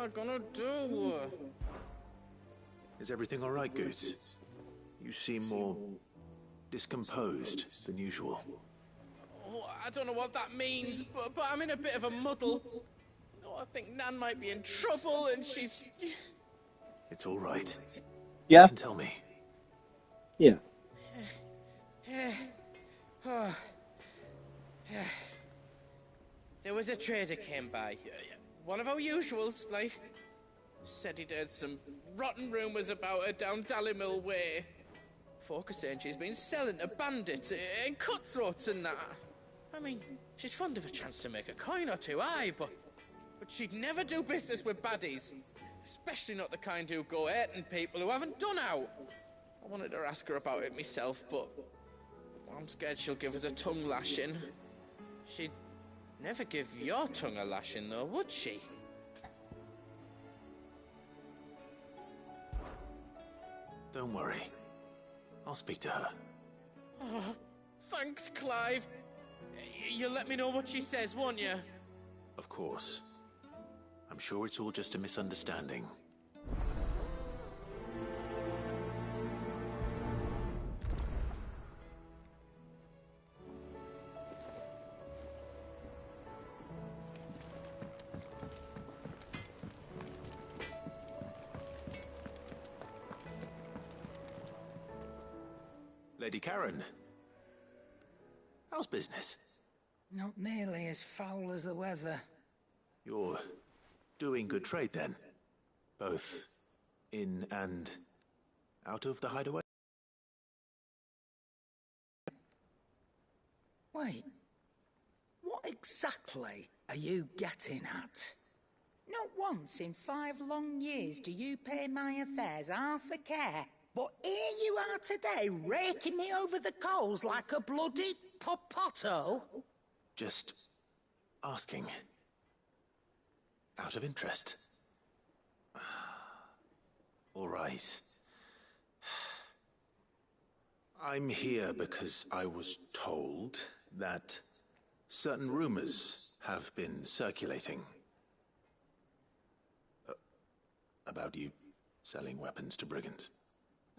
am I gonna do? Is everything all right, Goots? You seem more discomposed than usual. Oh, I don't know what that means, but I'm in a bit of a muddle. Oh, I think Nan might be in trouble, and she's... It's all right. Yeah? You can tell me. Yeah. There was a trader came by. One of our usuals, like... Said he'd heard some rotten rumours about her down Dallymill Way. Folk are saying she's been selling to bandits and cutthroats and that. I mean, she's fond of a chance to make a coin or two, aye, but she'd never do business with baddies. Especially not the kind who go hurting people who haven't done out. I wanted to ask her about it myself, but I'm scared she'll give us a tongue lashing. She'd never give your tongue a lashing, though, would she? Don't worry. I'll speak to her. Oh, thanks, Clive. You'll let me know what she says, won't you? Of course. I'm sure it's all just a misunderstanding. Lady Karen, how's business? Not nearly as foul as the weather. You're doing good trade then? Both in and out of the hideaway? Wait, what exactly are you getting at? Not once in 5 long years do you pay my affairs half a care. But here you are today, raking me over the coals like a bloody popoto. Just asking. Out of interest. All right. I'm here because I was told that certain rumors have been circulating. About you selling weapons to brigands.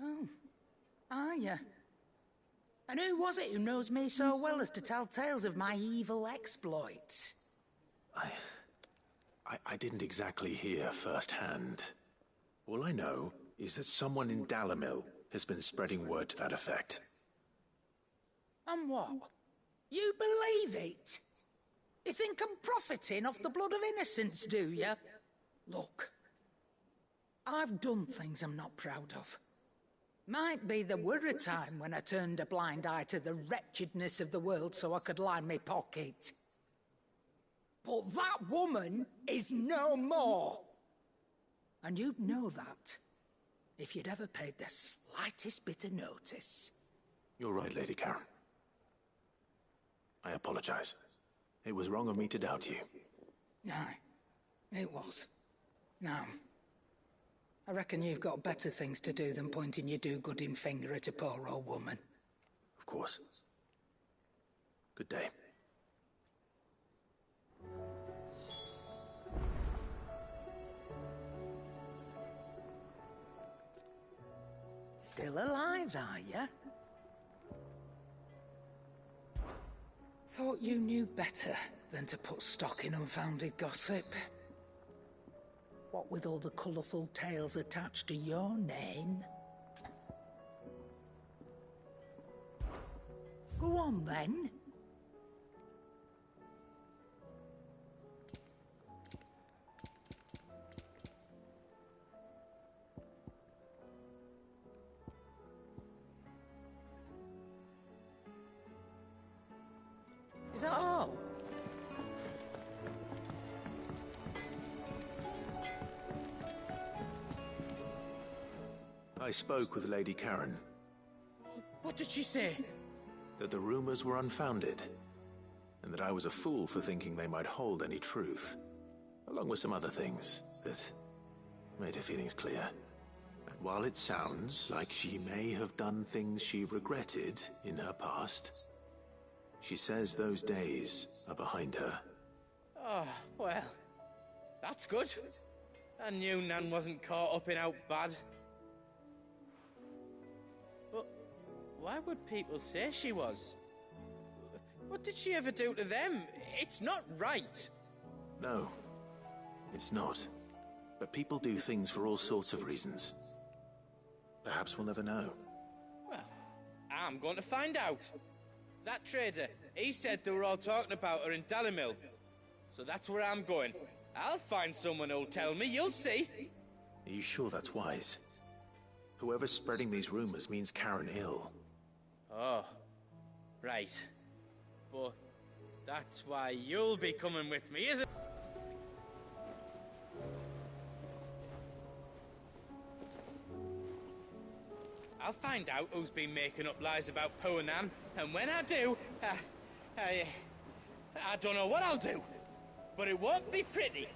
Oh, are you? And who was it who knows me so well as to tell tales of my evil exploits? I didn't exactly hear firsthand. All I know is that someone in Dallymill has been spreading word to that effect. And what? You believe it? You think I'm profiting off the blood of innocence, do you? Look, I've done things I'm not proud of. Might be there were a time when I turned a blind eye to the wretchedness of the world so I could line my pocket. But that woman is no more. And you'd know that if you'd ever paid the slightest bit of notice. You're right, Lady Karen. I apologize. It was wrong of me to doubt you. Aye, it was. Now, I reckon you've got better things to do than pointing your do-gooding finger at a poor old woman. Of course. Good day. Still alive, are you? Thought you knew better than to put stock in unfounded gossip. What with all the colourful tales attached to your name? Go on, then. Is that all? I spoke with Lady Karen. What did she say? That the rumors were unfounded, and that I was a fool for thinking they might hold any truth, along with some other things that made her feelings clear. And while it sounds like she may have done things she regretted in her past, she says those days are behind her. Oh, well, that's good. I knew Nan wasn't caught up in out bad. But why would people say she was? What did she ever do to them? It's not right. No, it's not. But people do things for all sorts of reasons. Perhaps we'll never know. Well, I'm going to find out. That trader, he said they were all talking about her in Dalimil. So that's where I'm going. I'll find someone who'll tell me, you'll see. Are you sure that's wise? Whoever's spreading these rumors means Karen ill. Oh, right. But that's why you'll be coming with me, isn't it? I'll find out who's been making up lies about poor Nan, and when I do, I don't know what I'll do, but it won't be pretty.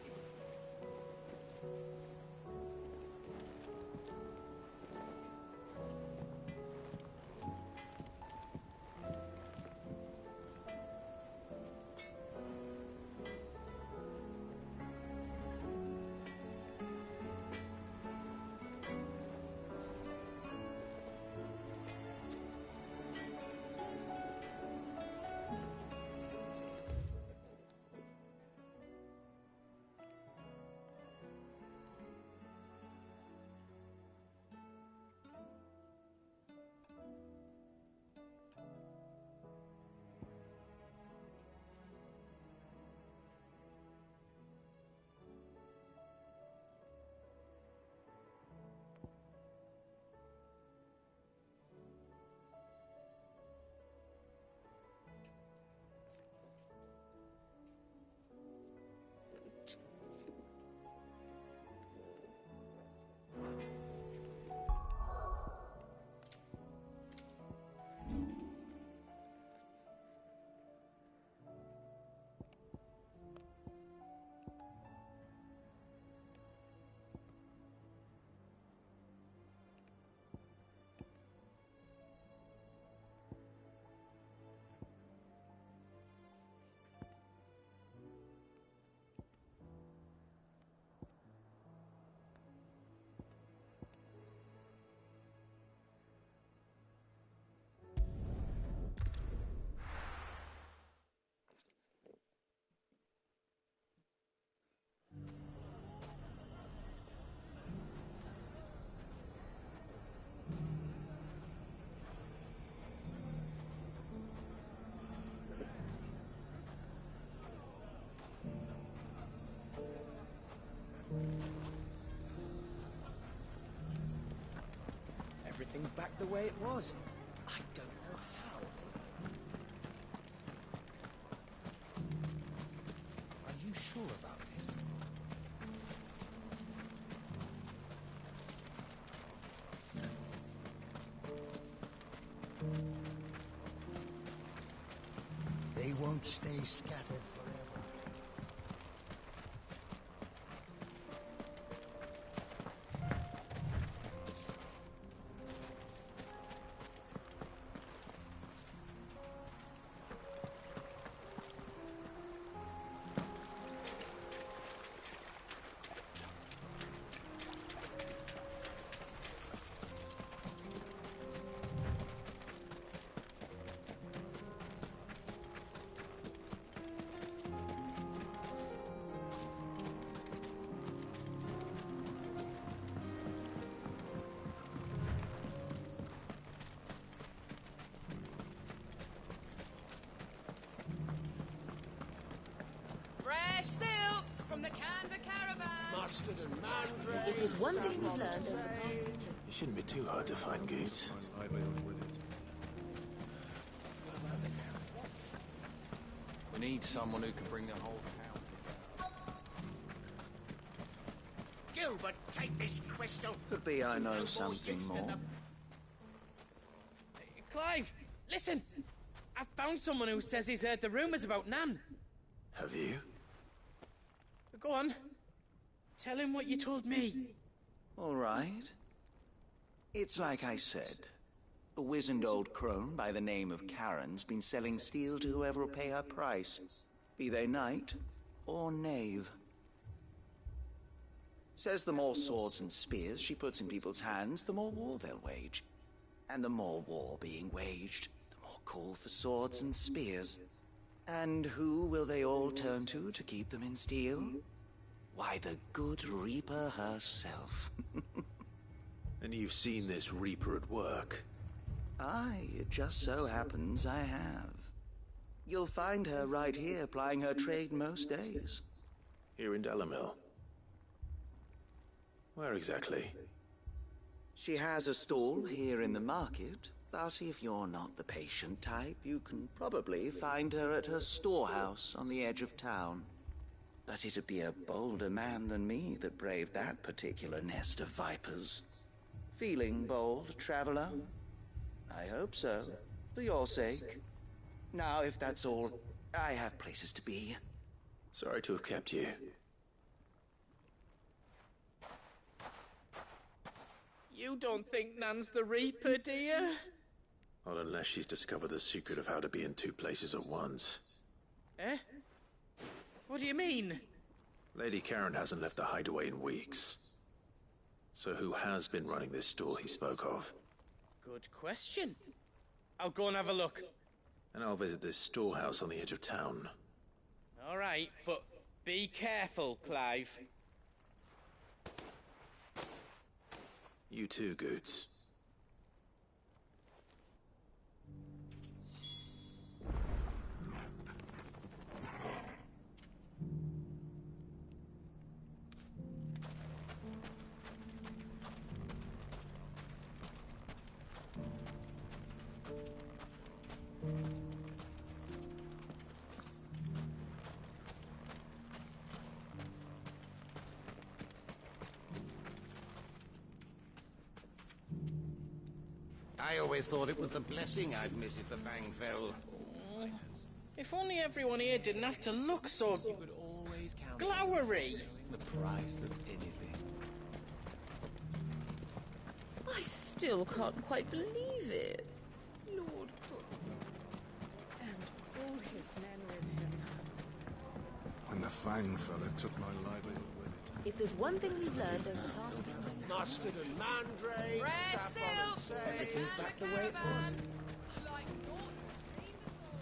Everything's back the way it was. I don't know how. Are you sure about this? They won't stay scattered forever. Fresh silks from the Canva caravan. Mustard and mandrake. If there's one thing we've learned over the past It shouldn't be too hard to find goods. We need someone who can bring the whole town. Gilbert, take this crystal. Could be I know something more. Clive, listen! I found someone who says he's heard the rumors about Nan. Have you? Go on. Tell him what you told me. All right. It's like I said. A wizened old crone by the name of Karen's been selling steel to whoever will pay her price, be they knight or knave. Says the more swords and spears she puts in people's hands, the more war they'll wage. And the more war being waged, the more call for swords and spears. And who will they all turn to keep them in steel? Why, the good Reaper herself. And you've seen this Reaper at work? Aye, it just so happens I have. You'll find her right here plying her trade most days. Here in Dalimil? Where exactly? She has a stall here in the market, but if you're not the patient type, you can probably find her at her storehouse on the edge of town. But it'd be a bolder man than me that braved that particular nest of vipers. Feeling bold, traveler? I hope so, for your sake. Now, if that's all, I have places to be. Sorry to have kept you. You don't think Nan's the Reaper, do you? Not unless she's discovered the secret of how to be in two places at once. Eh? What do you mean? Lady Karen hasn't left the hideaway in weeks. So who has been running this stall he spoke of? Good question. I'll go and have a look. And I'll visit this storehouse on the edge of town. All right, but be careful, Clive. You too, Goots. I always thought it was the blessing I'd miss if the fang fell. If only everyone here didn't have to look so Could always count glowery. the price of anything. I still can't quite believe it. Lord Cook. And all his men with him. When the fang fella took my livelihood with it. If there's one thing we've learned over the past few months, Mustard and mandrake, Fresh saffron and silk! sage. Everything's back the way it was. Like naught seen before.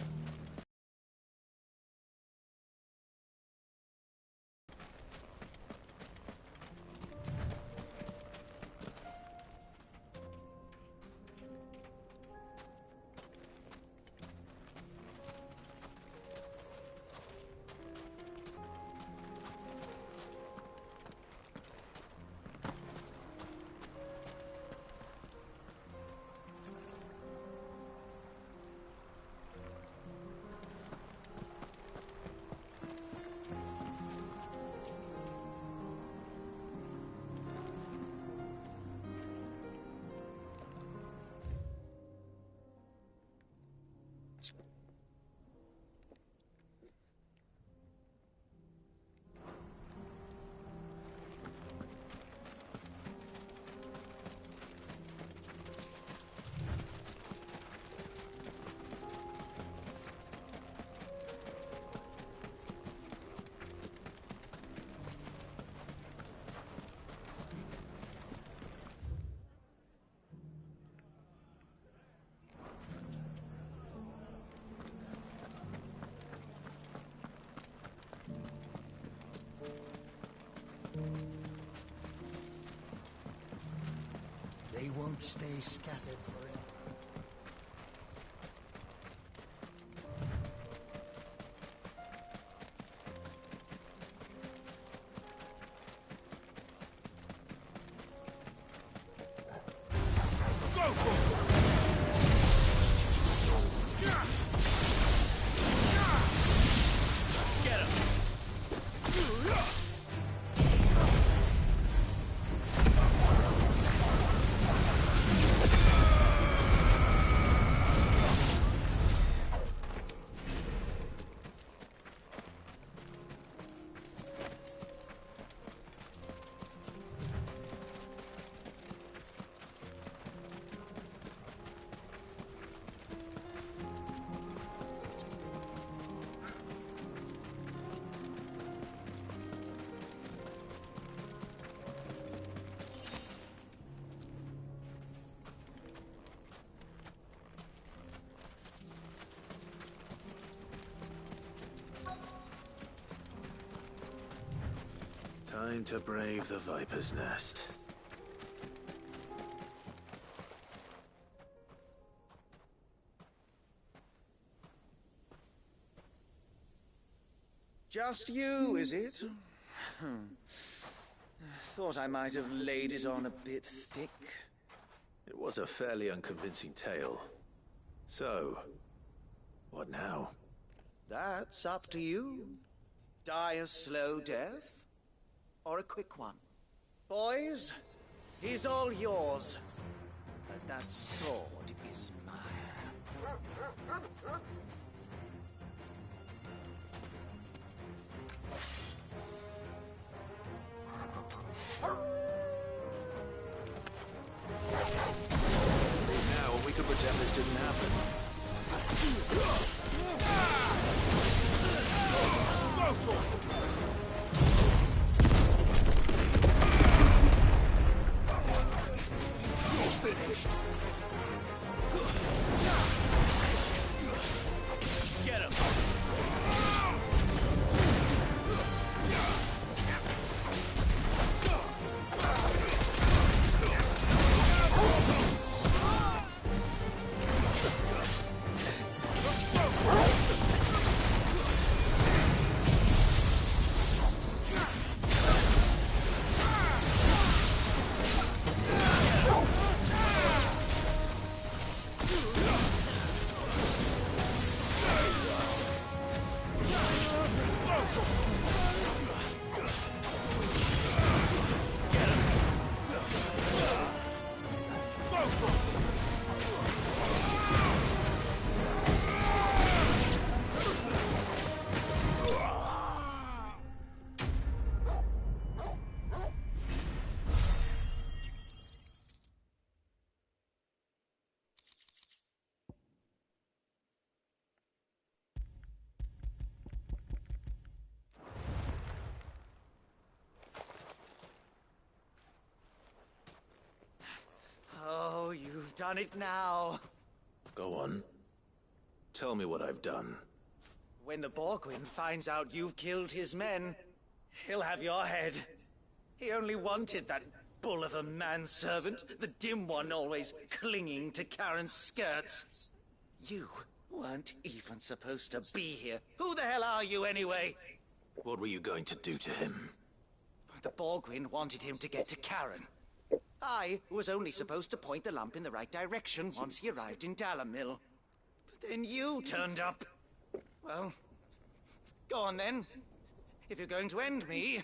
They won't stay scattered forever. Time to brave the Viper's Nest. Just you, is it? Thought I might have laid it on a bit thick. It was a fairly unconvincing tale. So, what now? That's up to you. Die a slow death, or a quick one. Boys, he's all yours. But that sword is mine. Now we could pretend this didn't happen. You're finished. Get him. Oh, you've done it now. Go on. Tell me what I've done. When the Borgwyn finds out you've killed his men, he'll have your head. He only wanted that bull of a manservant, the dim one always clinging to Karen's skirts. You weren't even supposed to be here. Who the hell are you anyway? What were you going to do to him? The Borgwyn wanted him to get to Karen. I was only supposed to point the lamp in the right direction once he arrived in Dalamil. But then you turned up. Well, go on then. If you're going to end me,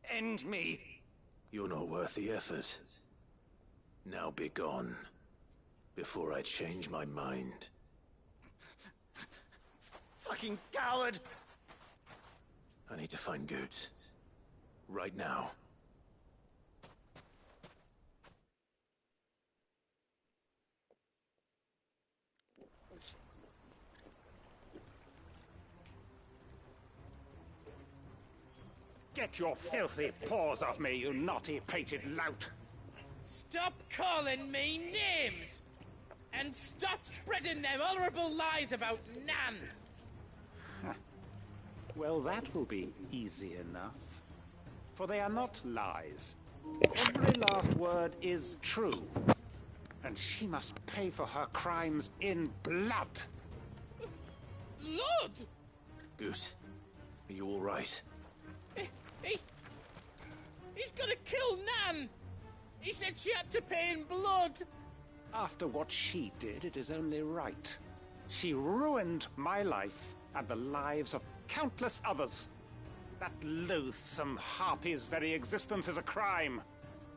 end me. You're not worth the effort. Now be gone, before I change my mind. Fucking coward! I need to find Goots. Right now. Get your filthy paws off me, you naughty-pated lout! Stop calling me names! And stop spreading them horrible lies about Nan! Well, that will be easy enough. For they are not lies. Every last word is true. And she must pay for her crimes in blood. Blood? Goot, are you all right? He's gonna kill Nan! He said she had to pay in blood! After what she did, it is only right. She ruined my life and the lives of countless others. That loathsome harpy's very existence is a crime,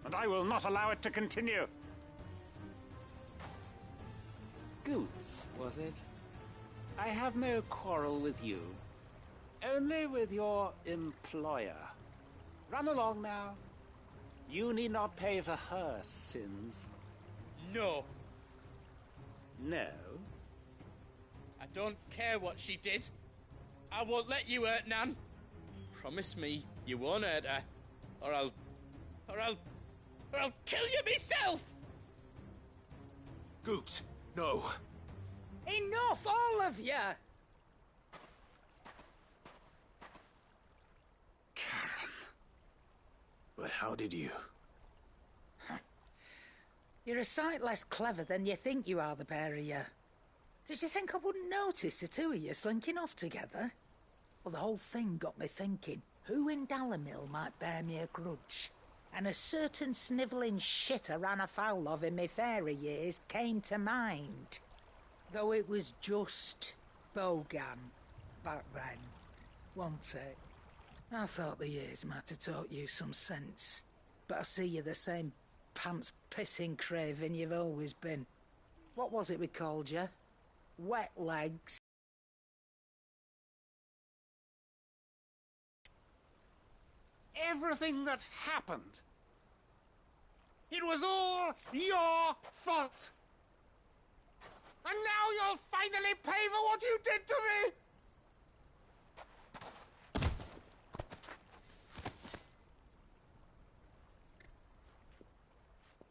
and I will not allow it to continue. Goots, was it? I have no quarrel with you. Only with your employer. Run along now. You need not pay for her sins. No. No? I don't care what she did. I won't let you hurt Nan. Promise me you won't hurt her. Or I'll kill you myself! Goot, no. Enough, all of you! Karen. how did you? You're a sight less clever than you think you are, the pair of you. Did you think I wouldn't notice the two of you slinking off together? Well, the whole thing got me thinking, who in Dalimil might bear me a grudge? And a certain snivelling shit I ran afoul of in my fairy years came to mind. Though it was just Bogan back then, wasn't it? I thought the years might have taught you some sense, but I see you're the same pants-pissing craven you've always been. What was it we called you? Wet legs? Everything that happened, it was all your fault. And now you'll finally pay for what you did to me!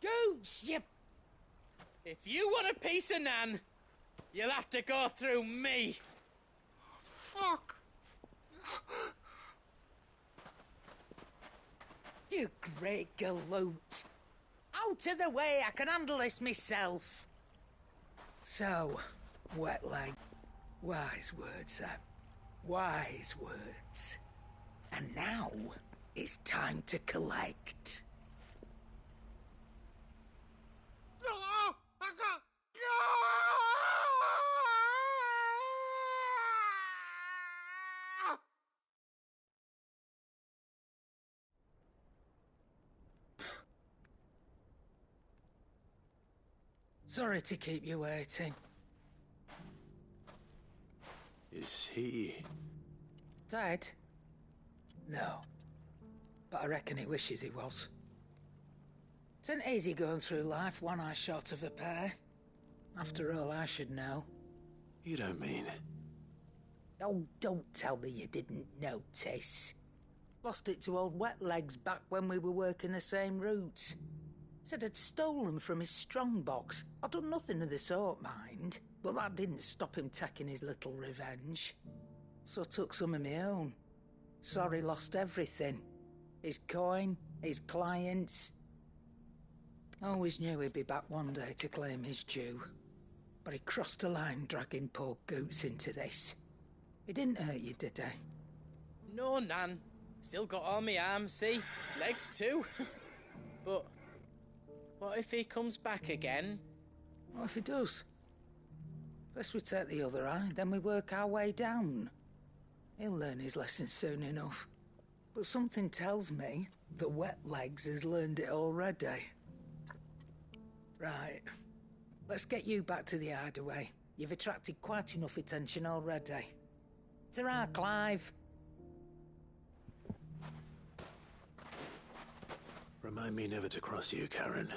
Gooch, you... If you want a piece of Nan, you'll have to go through me. Fuck! You great galoot. Out of the way, I can handle this myself. So, wet leg. Wise words, wise words. And now, it's time to collect. Sorry to keep you waiting. Is he... Dead? No. But I reckon he wishes he was. It ain't easy going through life one eye short of a pair. After all, I should know. You don't mean... Oh, don't tell me you didn't notice. Lost it to old Wet Legs back when we were working the same routes. Said I'd stolen from his strongbox. I'd done nothing of the sort, mind. But that didn't stop him taking his little revenge. So I took some of my own. Sorry, lost everything. His coin, his clients. Always knew he'd be back one day to claim his due. But he crossed a line dragging poor Goots into this. He didn't hurt you, did he? No, Nan. Still got all my arms, see? Legs too. But what if he comes back again? What if he does? First we take the other eye, then we work our way down. He'll learn his lesson soon enough. But something tells me the Wet Legs has learned it already. Right. Let's get you back to the hideaway. You've attracted quite enough attention already. Ta-ra, Clive. Remind me never to cross you, Karen.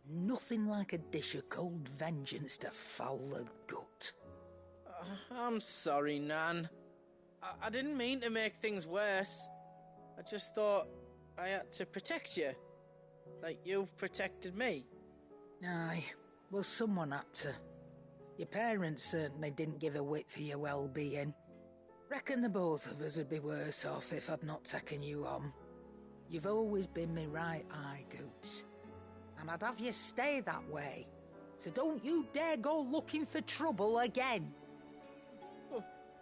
Nothing like a dish of cold vengeance to foul the gut. I'm sorry, Nan. I didn't mean to make things worse. I just thought I had to protect you. Like you've protected me. Aye, well, someone had to. Your parents certainly didn't give a whit for your well-being. Reckon the both of us would be worse off if I'd not taken you on. You've always been me right eye, Goots. And I'd have you stay that way. So don't you dare go looking for trouble again.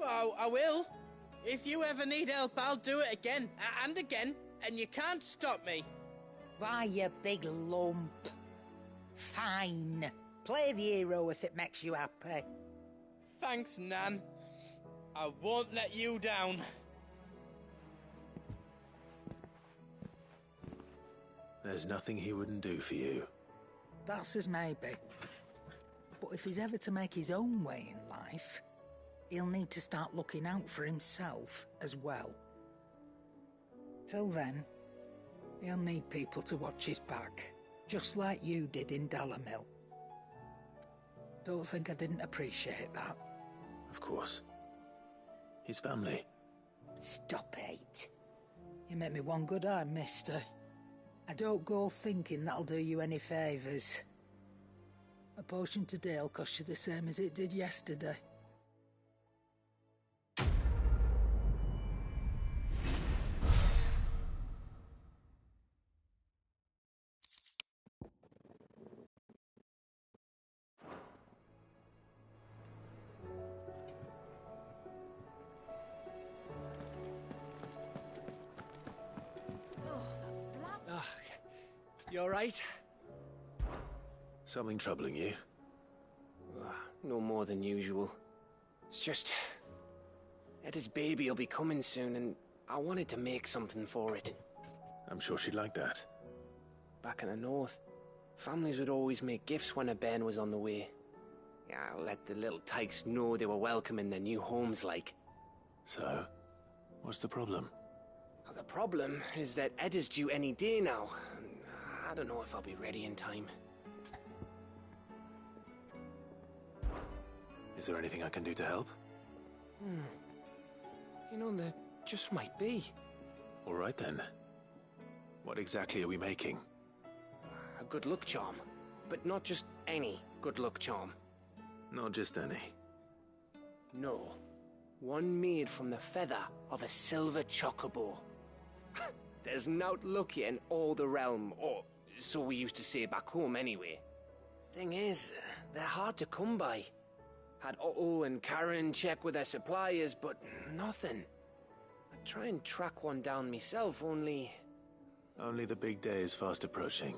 Well, I will. If you ever need help, I'll do it again and again, and you can't stop me. Why, you big lump. Fine. Play the hero if it makes you happy. Thanks, Nan. I won't let you down. There's nothing he wouldn't do for you. That's as maybe. But if he's ever to make his own way in life, he'll need to start looking out for himself as well. Till then, He'll need people to watch his back, just like you did in Dalamil. Don't think I didn't appreciate that. Of course. His family. Stop it. You make me one good eye, mister. I don't go thinking that'll do you any favours. A potion today'll cost you the same as it did yesterday. You alright? Something troubling you? No more than usual. It's just... Etta's baby will be coming soon, and I wanted to make something for it. I'm sure she'd like that. Back in the north, families would always make gifts when a bairn was on the way. Yeah, let the little tykes know they were welcome in their new homes, like. So, what's the problem? Well, the problem is that Etta's due any day now. I don't know if I'll be ready in time. Is there anything I can do to help? You know, there just might be. All right then. What exactly are we making? A good luck charm. But not just any good luck charm. Not just any. No. One made from the feather of a silver chocobo. There's naught luckier in all the realm, or so we used to say back home anyway. Thing is, they're hard to come by. Had Otto and Karen check with their suppliers, but nothing. I try and track one down myself, only... Only the big day is fast approaching.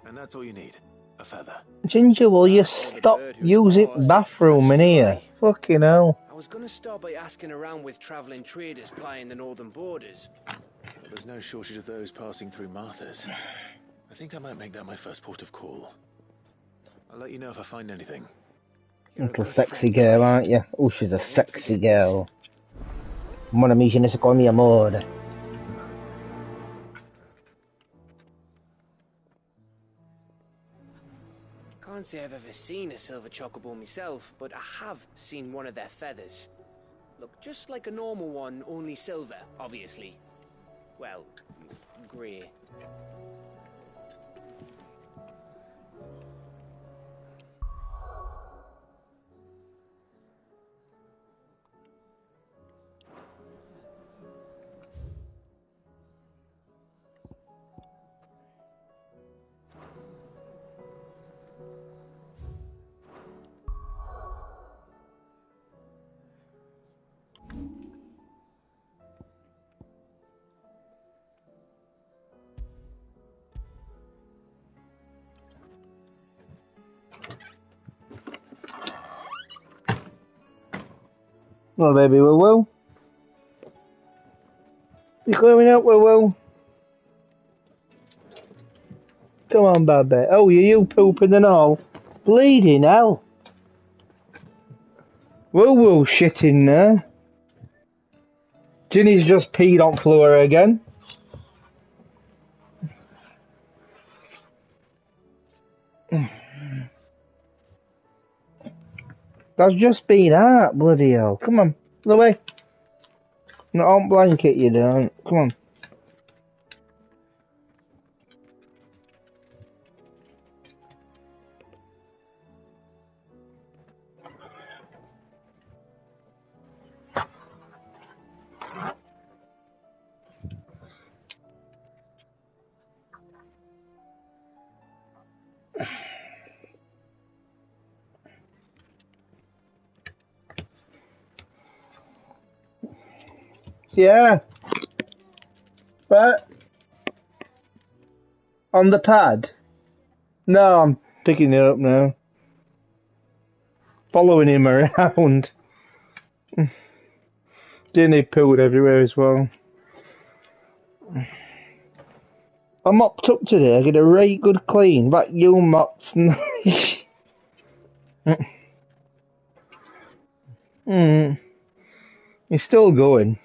And that's all you need. A feather. Ginger, will you stop using bathroom in here? Fucking hell. I was gonna start by asking around with travelling traders plying the northern borders. Well, there's no shortage of those passing through Martha's. I think I might make that my first port of call. I'll let you know if I find anything. Little sexy girl, aren't you? Oh, she's a sexy girl. Mon ami, je ne sais quoi, mi amor. Can't say I've ever seen a silver chocobo myself, but I have seen one of their feathers. Look just like a normal one, only silver, obviously. Well, grey. Oh, baby, woo-woo. You coming out, woo-woo? Come on, baby. Oh, you pooping and all? Bleeding hell. Woo-woo shit in there. Ginny's just peed on floor again. That's just been out, bloody hell. Come on, Louis. Not on blanket, you don't. Come on. Yeah. But on the pad? No, I'm picking it up now. Following him around. Dinny pooed everywhere as well. I mopped up today. I get a right good clean. Vacuum mops. He's still going.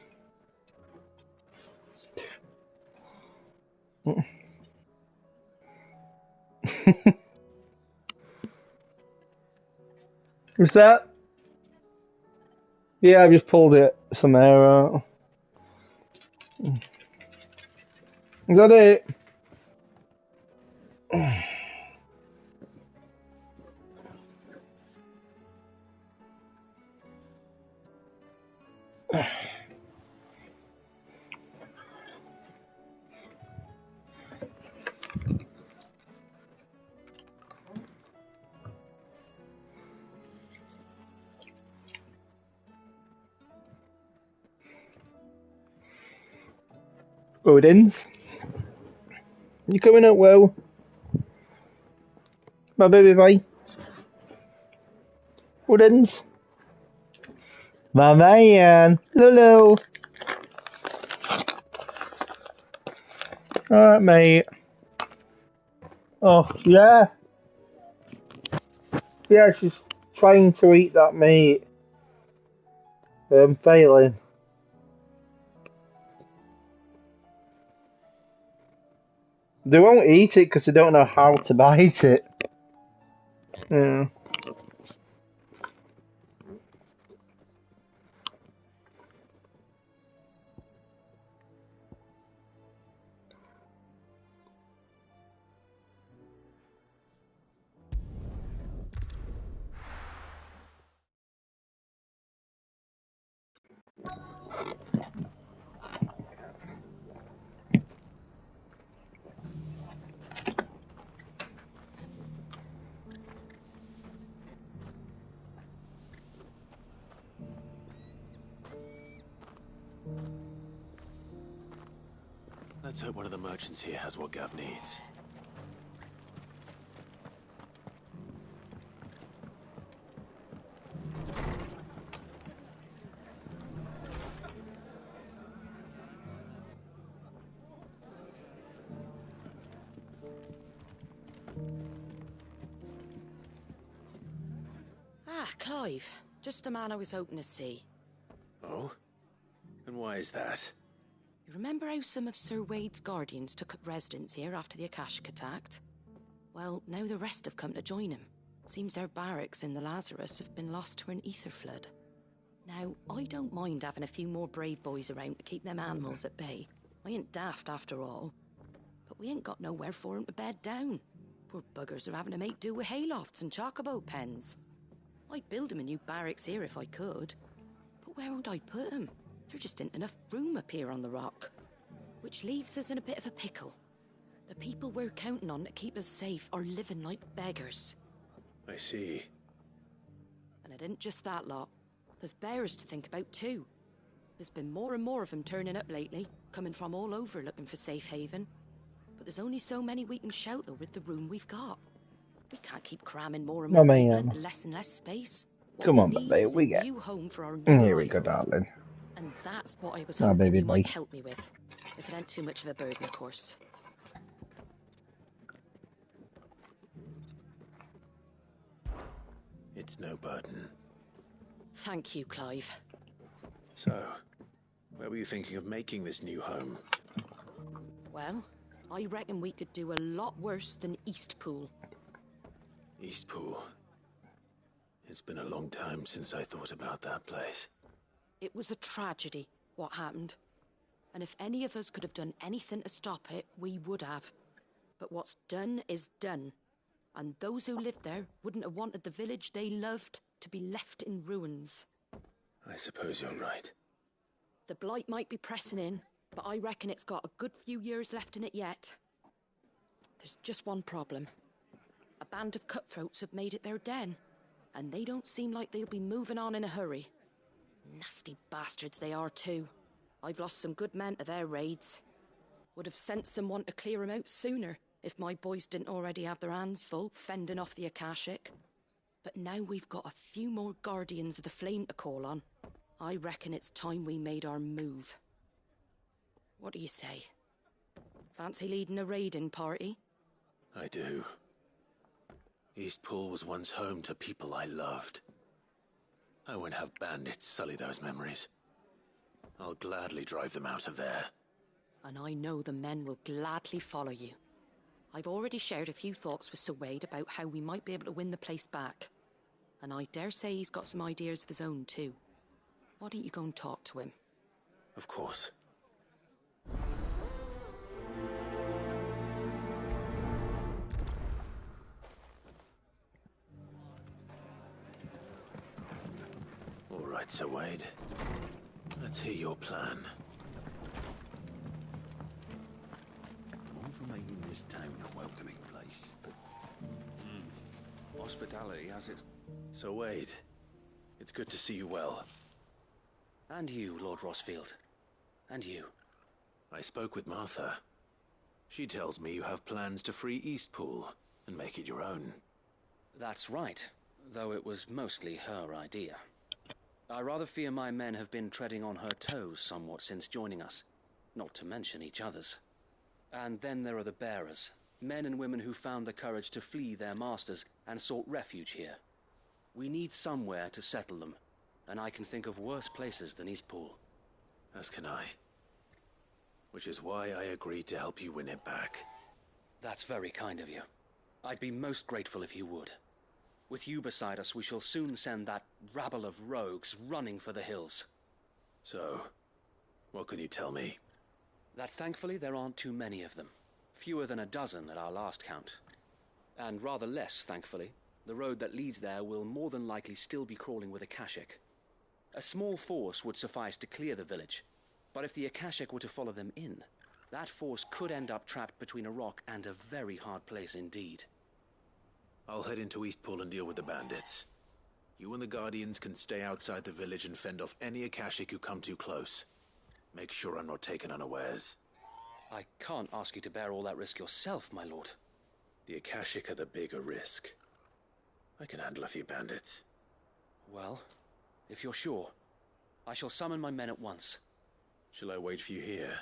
What's that? Yeah, I've just pulled it some air out. Is that it? Odins? You coming out well? My baby boy? Odins? My man! Lulu! Alright, mate. Oh, yeah. Yeah, she's trying to eat that, mate. Failing. They won't eat it because they don't know how to bite it. Yeah. Let's hope one of the merchants here has what Gav needs. Ah, Clive. Just the man I was hoping to see. Oh? And why is that? You remember how some of Sir Wade's guardians took up residence here after the Akashic attacked? Well, now the rest have come to join him. Seems their barracks in the Lazarus have been lost to an ether flood. Now, I don't mind having a few more brave boys around to keep them animals at bay. I ain't daft after all. But we ain't got nowhere for 'em to bed down. Poor buggers are having to make do with haylofts and chocobo pens. I'd build 'em a new barracks here if I could. But where would I put 'em? There just ain't enough room up here on the rock. Which leaves us in a bit of a pickle. The people we're counting on to keep us safe are living like beggars. I see. And it ain't just that lot. There's bears to think about too. There's been more and more of them turning up lately, coming from all over looking for safe haven. But there's only so many we can shelter with the room we've got. We can't keep cramming more and more people into less and less space. What Come we on, need baby, is we a get. new home for our new Here we go, arrivals. darling. And that's what I was Oh, hoping baby you boy. might help me with. If it ain't too much of a burden, of course. It's no burden. Thank you, Clive. So, where were you thinking of making this new home? Well, I reckon we could do a lot worse than Eastpool. Eastpool. It's been a long time since I thought about that place. It was a tragedy, what happened. And if any of us could have done anything to stop it, we would have. But what's done is done. And those who lived there wouldn't have wanted the village they loved to be left in ruins. I suppose you're right. The blight might be pressing in, but I reckon it's got a good few years left in it yet. There's just one problem. A band of cutthroats have made it their den, and they don't seem like they'll be moving on in a hurry. Nasty bastards they are too. I've lost some good men to their raids. Would have sent someone to clear 'em out sooner, if my boys didn't already have their hands full fending off the Akashic. But now we've got a few more guardians of the flame to call on. I reckon it's time we made our move. What do you say? Fancy leading a raiding party? I do. Eastpool was once home to people I loved. I won't have bandits sully those memories. I'll gladly drive them out of there. And I know the men will gladly follow you. I've already shared a few thoughts with Sir Wade about how we might be able to win the place back. And I dare say he's got some ideas of his own too. Why don't you go and talk to him? Of course. All right, Sir Wade. Let's hear your plan. All for making this town a welcoming place, but hospitality has its... Sir Wade, it's good to see you well. And you, Lord Rossfield. And you. I spoke with Martha. She tells me you have plans to free Eastpool and make it your own. That's right, though it was mostly her idea. I rather fear my men have been treading on her toes somewhat since joining us, not to mention each other's. And then there are the bearers, men and women who found the courage to flee their masters and sought refuge here. We need somewhere to settle them, and I can think of worse places than Eastpool. As can I. Which is why I agreed to help you win it back. That's very kind of you. I'd be most grateful if you would. With you beside us, we shall soon send that rabble of rogues running for the hills. So, what can you tell me? That thankfully there aren't too many of them. Fewer than a dozen at our last count. And rather less, thankfully. The road that leads there will more than likely still be crawling with Akashic. A small force would suffice to clear the village, but if the Akashic were to follow them in, that force could end up trapped between a rock and a very hard place indeed. I'll head into Eastpool and deal with the bandits. You and the Guardians can stay outside the village and fend off any Akashic who come too close. Make sure I'm not taken unawares. I can't ask you to bear all that risk yourself, my lord. The Akashic are the bigger risk. I can handle a few bandits. Well, if you're sure, I shall summon my men at once. Shall I wait for you here?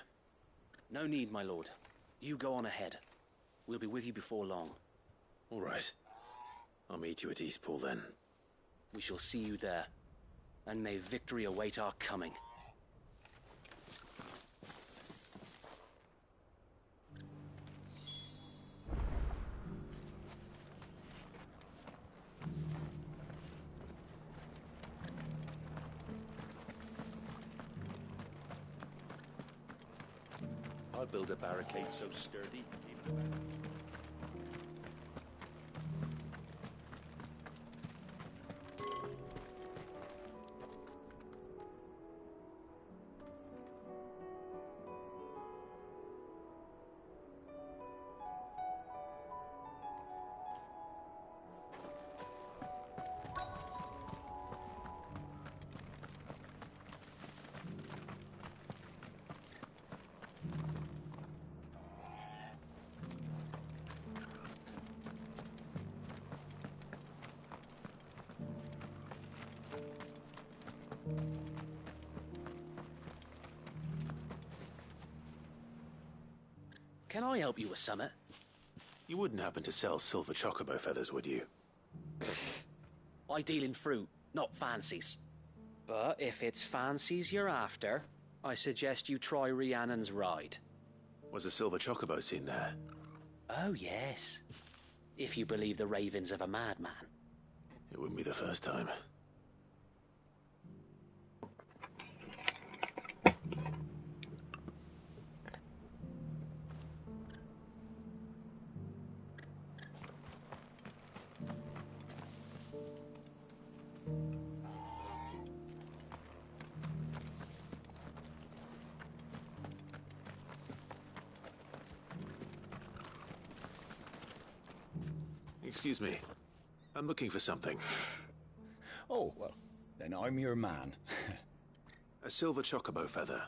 No need, my lord. You go on ahead. We'll be with you before long. All right. I'll meet you at Eastpool then. We shall see you there. And may victory await our coming. I'll build a barricade so sturdy, even a... Can I help you with summit? You wouldn't happen to sell silver chocobo feathers, would you? I deal in fruit, not fancies. But if it's fancies you're after, I suggest you try Rhiannon's ride. Was a silver chocobo seen there? Oh, yes. If you believe the ravings of a madman. It wouldn't be the first time. Excuse me. I'm looking for something. Oh, well, then I'm your man. A silver chocobo feather.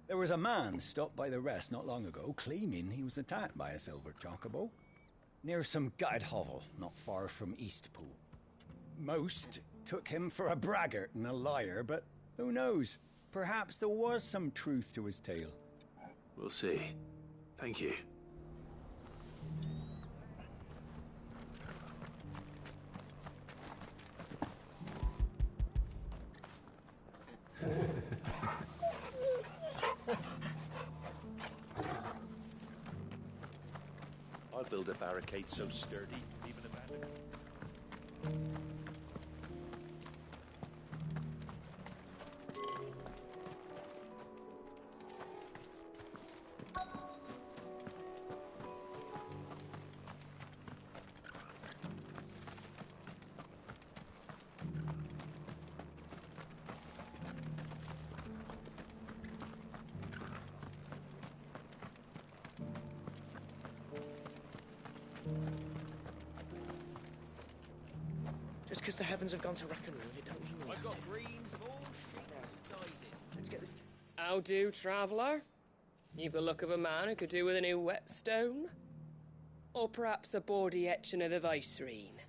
There was a man stopped by the rest not long ago claiming he was attacked by a silver chocobo near some gutted hovel not far from Eastpool. Most took him for a braggart and a liar, but who knows? Perhaps there was some truth to his tale. We'll see. Thank you. build a barricade so sturdy, even abandoned. Just because the heavens have gone to rack and ruin, it don't mean we I've have got to. greens of all sizes. Let's get this. How do, traveller? You've the look of a man who could do with a new whetstone. Or perhaps a bawdy etching of the Vicerine.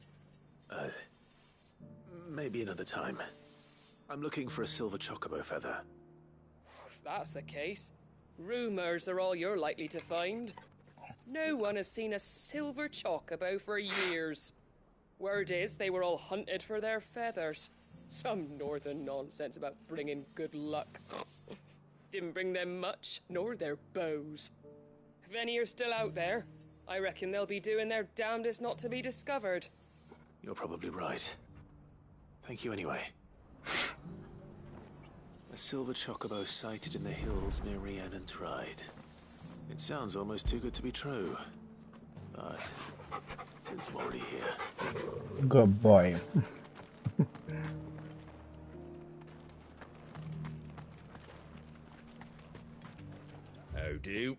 Maybe another time. I'm looking for a silver chocobo feather. If that's the case, rumours are all you're likely to find. No one has seen a silver chocobo for years. Word is they were all hunted for their feathers. Some northern nonsense about bringing good luck. Didn't bring them much, nor their bows. If any are still out there, I reckon they'll be doing their damnedest not to be discovered. You're probably right. Thank you anyway. A silver chocobo sighted in the hills near Rhiannon Ride. It sounds almost too good to be true. But since I'm already here... Good boy. How do?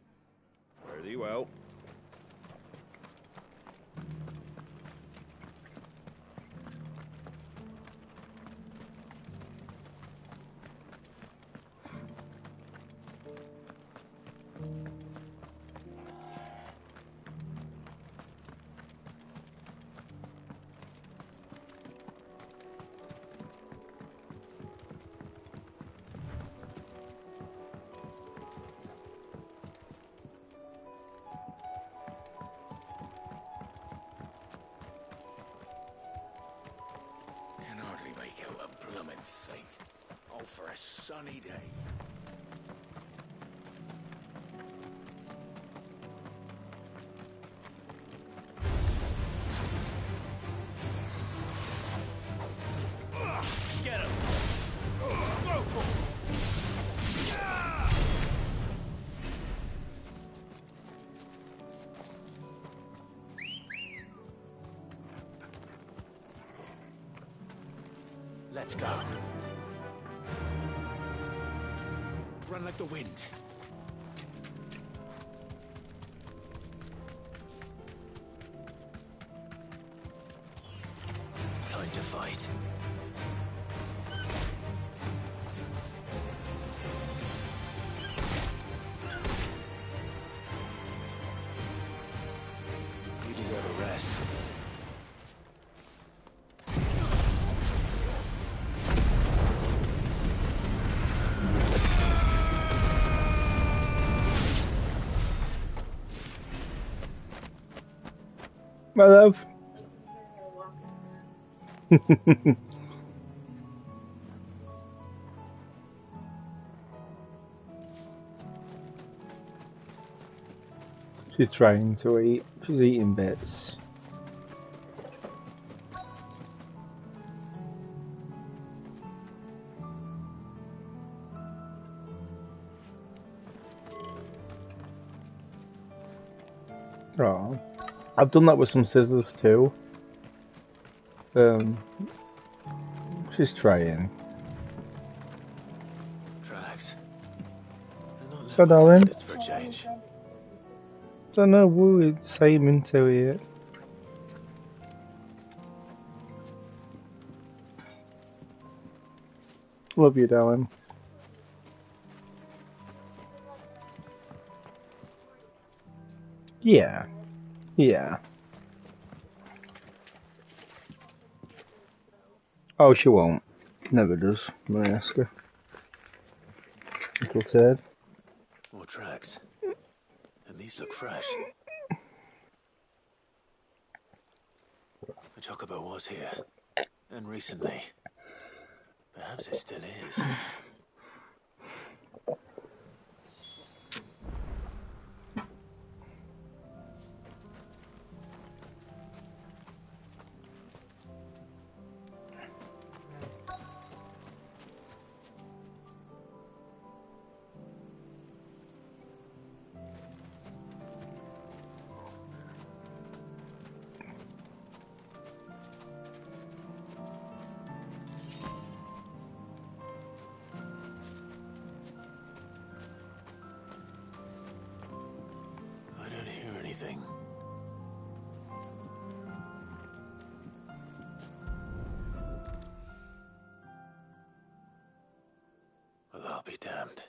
Fare thee well. Can hardly make out a bloomin' thing. All for a sunny day. Get him! Let's go. Run like the wind. Time to fight. You deserve a rest. My love. She's trying to eat. She's eating bits. Oh, I've done that with some scissors too. She's trying. Tracks. So, darling, It's for a change. don't know who it's aiming to here. Love you, darling. Yeah. Yeah. Oh, she won't. Never does. When I ask her. Little turd. More tracks. And these look fresh. The chocobo was here. And recently. Perhaps it still is. I'll be damned.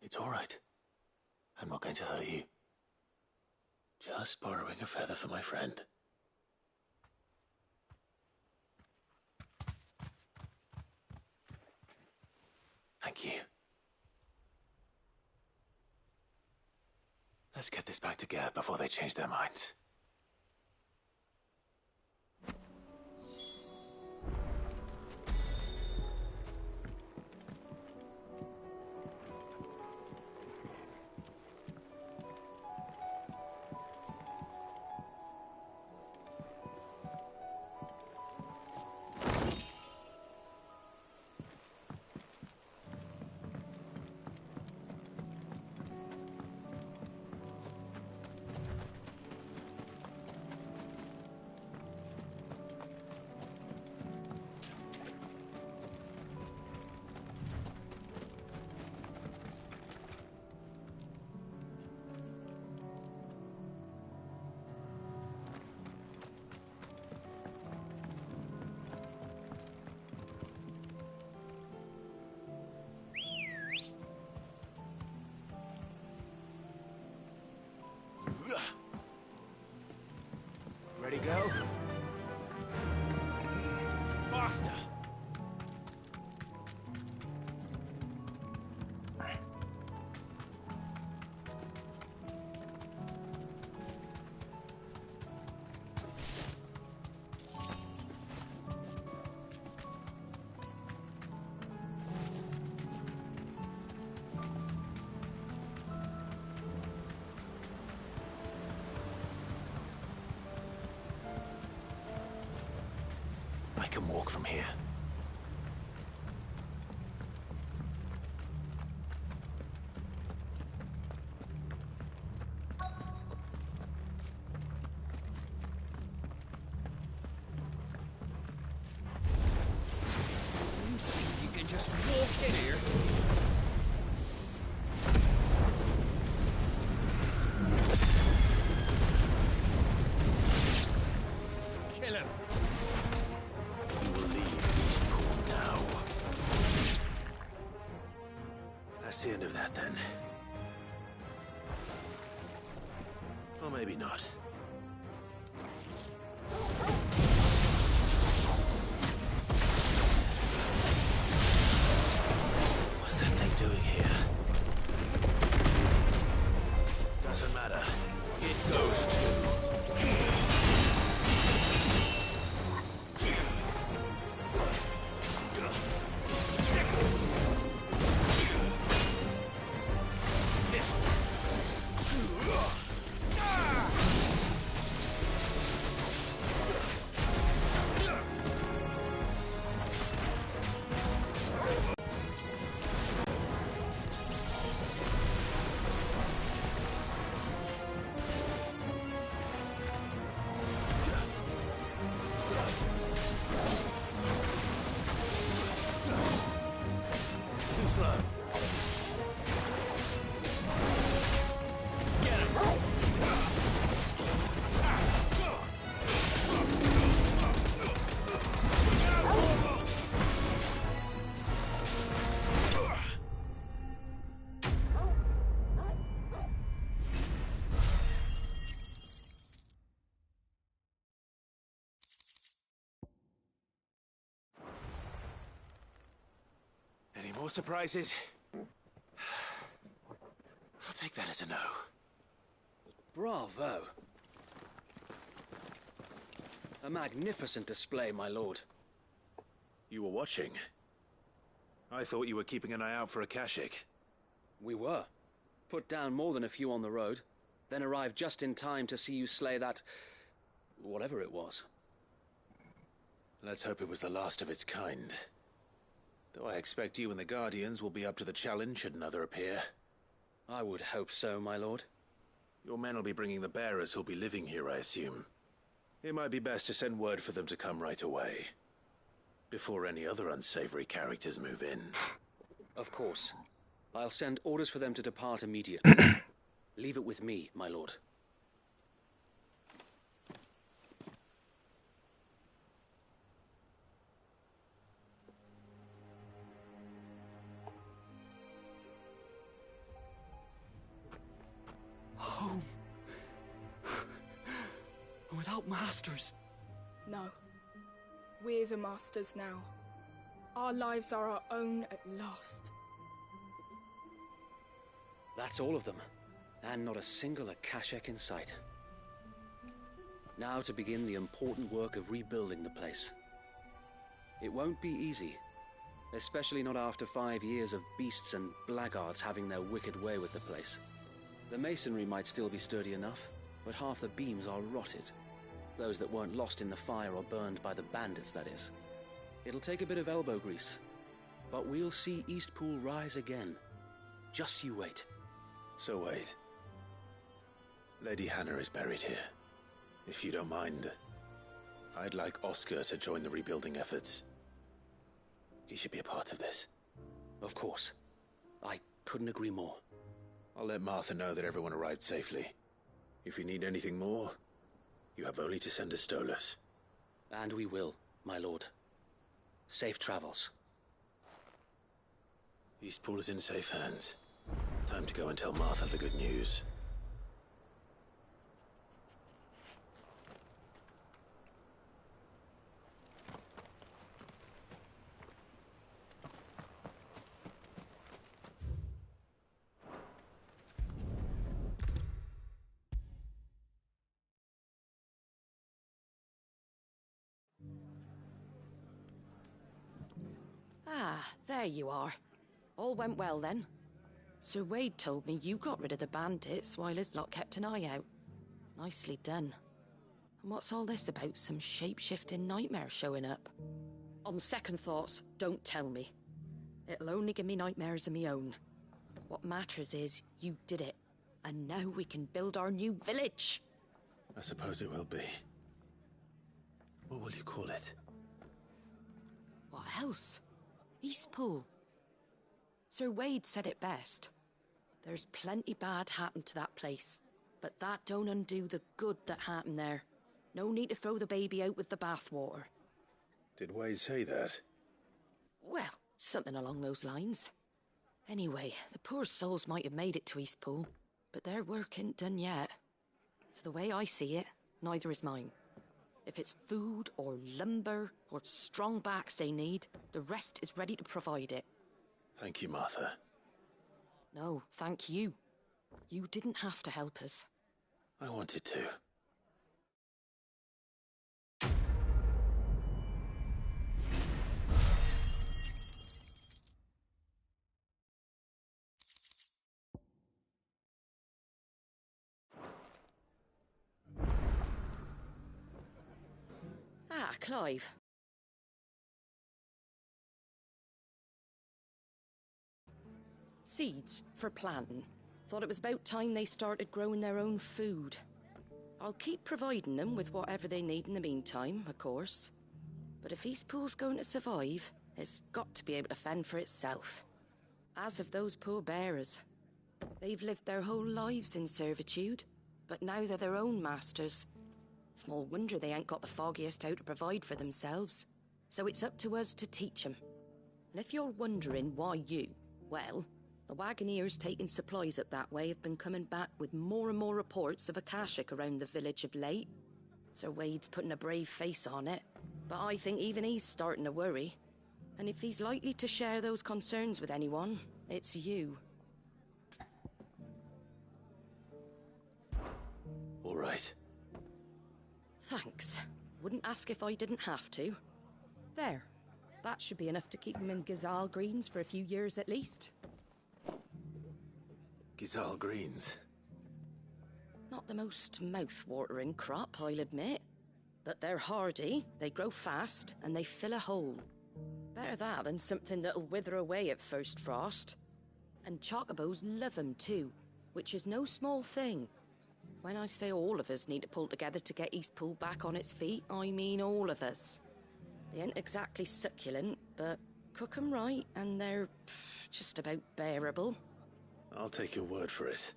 It's all right. I'm not going to hurt you. Just borrowing a feather for my friend. Thank you. Let's get this back to Gareth before they change their minds. Ready, go? Faster! I can walk from here. You think you can just walk in here? Kill him! You will leave Eastpool now. That's the end of that, then. Or maybe not. What's that thing doing here? Doesn't matter. It goes too. Too slow. Get him! Any more surprises? I'll take that as a no. Bravo. A magnificent display, my lord. You were watching. I thought you were keeping an eye out for a Kashik. We were. Put down more than a few on the road, then arrived just in time to see you slay that... whatever it was. Let's hope it was the last of its kind. Though I expect you and the Guardians will be up to the challenge should another appear. I would hope so, my lord. Your men will be bringing the bearers who'll be living here, I assume. It might be best to send word for them to come right away, before any other unsavory characters move in. Of course. I'll send orders for them to depart immediately. Leave it with me, my lord. Home. Without masters. No. We're the masters now. Our lives are our own at last. That's all of them, and not a single Akashek in sight. Now to begin the important work of rebuilding the place. It won't be easy, especially not after 5 years of beasts and blackguards having their wicked way with the place. The masonry might still be sturdy enough, but half the beams are rotted. Those that weren't lost in the fire or burned by the bandits, that is. It'll take a bit of elbow grease, but we'll see Eastpool rise again. Just you wait. So wait. Lady Hannah is buried here. If you don't mind, I'd like Oscar to join the rebuilding efforts. He should be a part of this. Of course. I couldn't agree more. I'll let Martha know that everyone arrived safely. If you need anything more, you have only to send a Stolas. And we will, my lord. Safe travels. Eastpool is in safe hands. Time to go and tell Martha the good news. Ah, there you are. All went well then. Sir Wade told me you got rid of the bandits while his lot kept an eye out. Nicely done. And what's all this about some shape-shifting nightmare showing up? On second thoughts, don't tell me. It'll only give me nightmares of me own. What matters is you did it. And now we can build our new village. I suppose it will be. What will you call it? What else? Eastpool. Sir Wade said it best. There's plenty bad happened to that place, but that don't undo the good that happened there. No need to throw the baby out with the bathwater. Did Wade say that? Well, something along those lines. Anyway, the poor souls might have made it to Eastpool, but their work ain't done yet. So the way I see it, neither is mine. If it's food or lumber or strong backs they need, the rest is ready to provide it. Thank you, Martha. No, thank you. You didn't have to help us. I wanted to. Ah, Clive. Seeds for planting. Thought it was about time they started growing their own food. I'll keep providing them with whatever they need in the meantime, of course. But if Eastpool's going to survive, it's got to be able to fend for itself. As of those poor bearers. They've lived their whole lives in servitude, but now they're their own masters. Small wonder they ain't got the foggiest how to provide for themselves. So it's up to us to teach them. And if you're wondering why you, well, the Wagoneers taking supplies up that way have been coming back with more and more reports of Akashik around the village of late. Sir Wade's putting a brave face on it, but I think even he's starting to worry. And if he's likely to share those concerns with anyone, it's you. All right. Thanks. Wouldn't ask if I didn't have to. There. That should be enough to keep him in Gazal Greens for a few years at least. Gazal Greens? Not the most mouth-watering crop, I'll admit. But they're hardy, they grow fast, and they fill a hole. Better that than something that'll wither away at first frost. And chocobos love 'em too, which is no small thing. When I say all of us need to pull together to get Eastpool back on its feet, I mean all of us. They ain't exactly succulent, but cook 'em right and they're just about bearable. I'll take your word for it.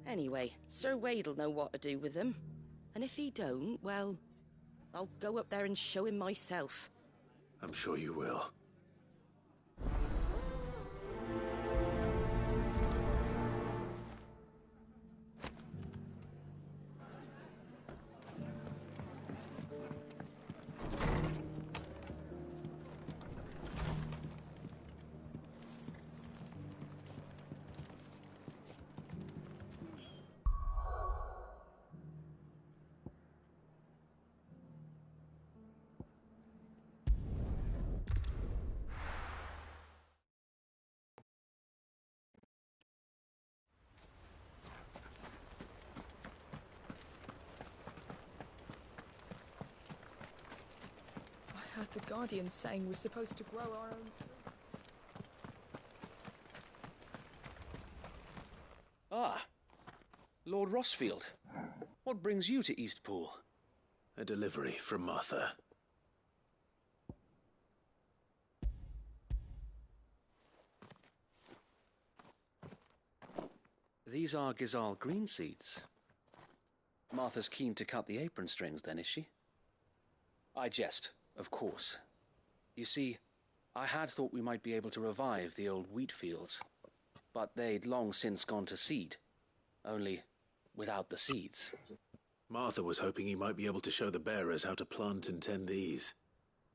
Anyway, Sir Wade'll know what to do with them. And if he don't, well, I'll go up there and show him myself. I'm sure you will. I heard the Guardians saying we're supposed to grow our own food. Ah, Lord Rossfield. What brings you to Eastpool? A delivery from Martha. These are Gizal green seeds. Martha's keen to cut the apron strings then, is she? I jest, of course. You see, I had thought we might be able to revive the old wheat fields, but they'd long since gone to seed, only without the seeds. Martha was hoping he might be able to show the bearers how to plant and tend these,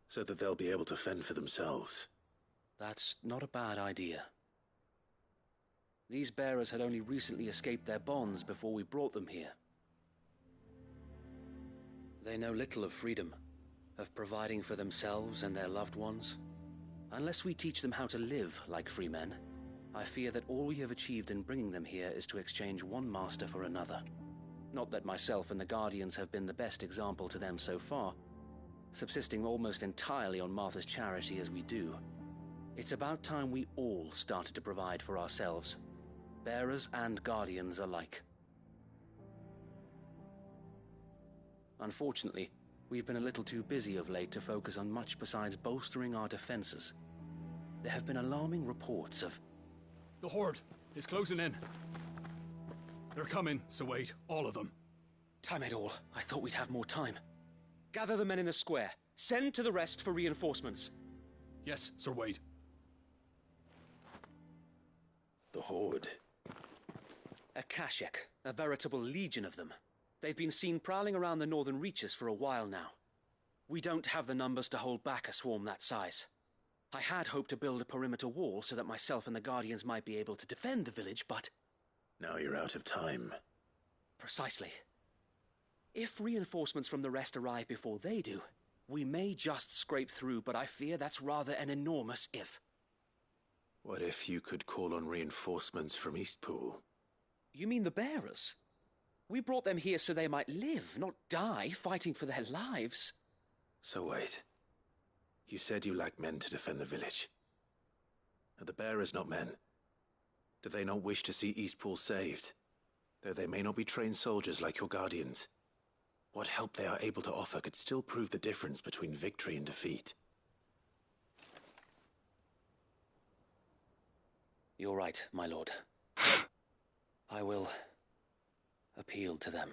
so that they'll be able to fend for themselves. That's not a bad idea. These bearers had only recently escaped their bonds before we brought them here. They know little of freedom, of providing for themselves and their loved ones. Unless we teach them how to live like free men, I fear that all we have achieved in bringing them here is to exchange one master for another. Not that myself and the Guardians have been the best example to them so far, subsisting almost entirely on Martha's charity as we do. It's about time we all started to provide for ourselves, bearers and Guardians alike. Unfortunately, we've been a little too busy of late to focus on much besides bolstering our defenses. There have been alarming reports of... The Horde is closing in. They're coming, so wait, all of them. Damn it all, I thought we'd have more time. Gather the men in the square. Send to the rest for reinforcements. Yes, Sir Wade. The Horde. A Kashek, a veritable legion of them. They've been seen prowling around the northern reaches for a while now. We don't have the numbers to hold back a swarm that size. I had hoped to build a perimeter wall so that myself and the Guardians might be able to defend the village, but... Now you're out of time. Precisely. If reinforcements from the rest arrive before they do, we may just scrape through, but I fear that's rather an enormous if. What if you could call on reinforcements from Eastpool? You mean the bearers? We brought them here so they might live, not die, fighting for their lives. So wait. You said you lack men to defend the village. Are the bearers not men? Do they not wish to see Eastpool saved? Though they may not be trained soldiers like your Guardians. What help they are able to offer could still prove the difference between victory and defeat. You're right, my lord. I will appeal to them.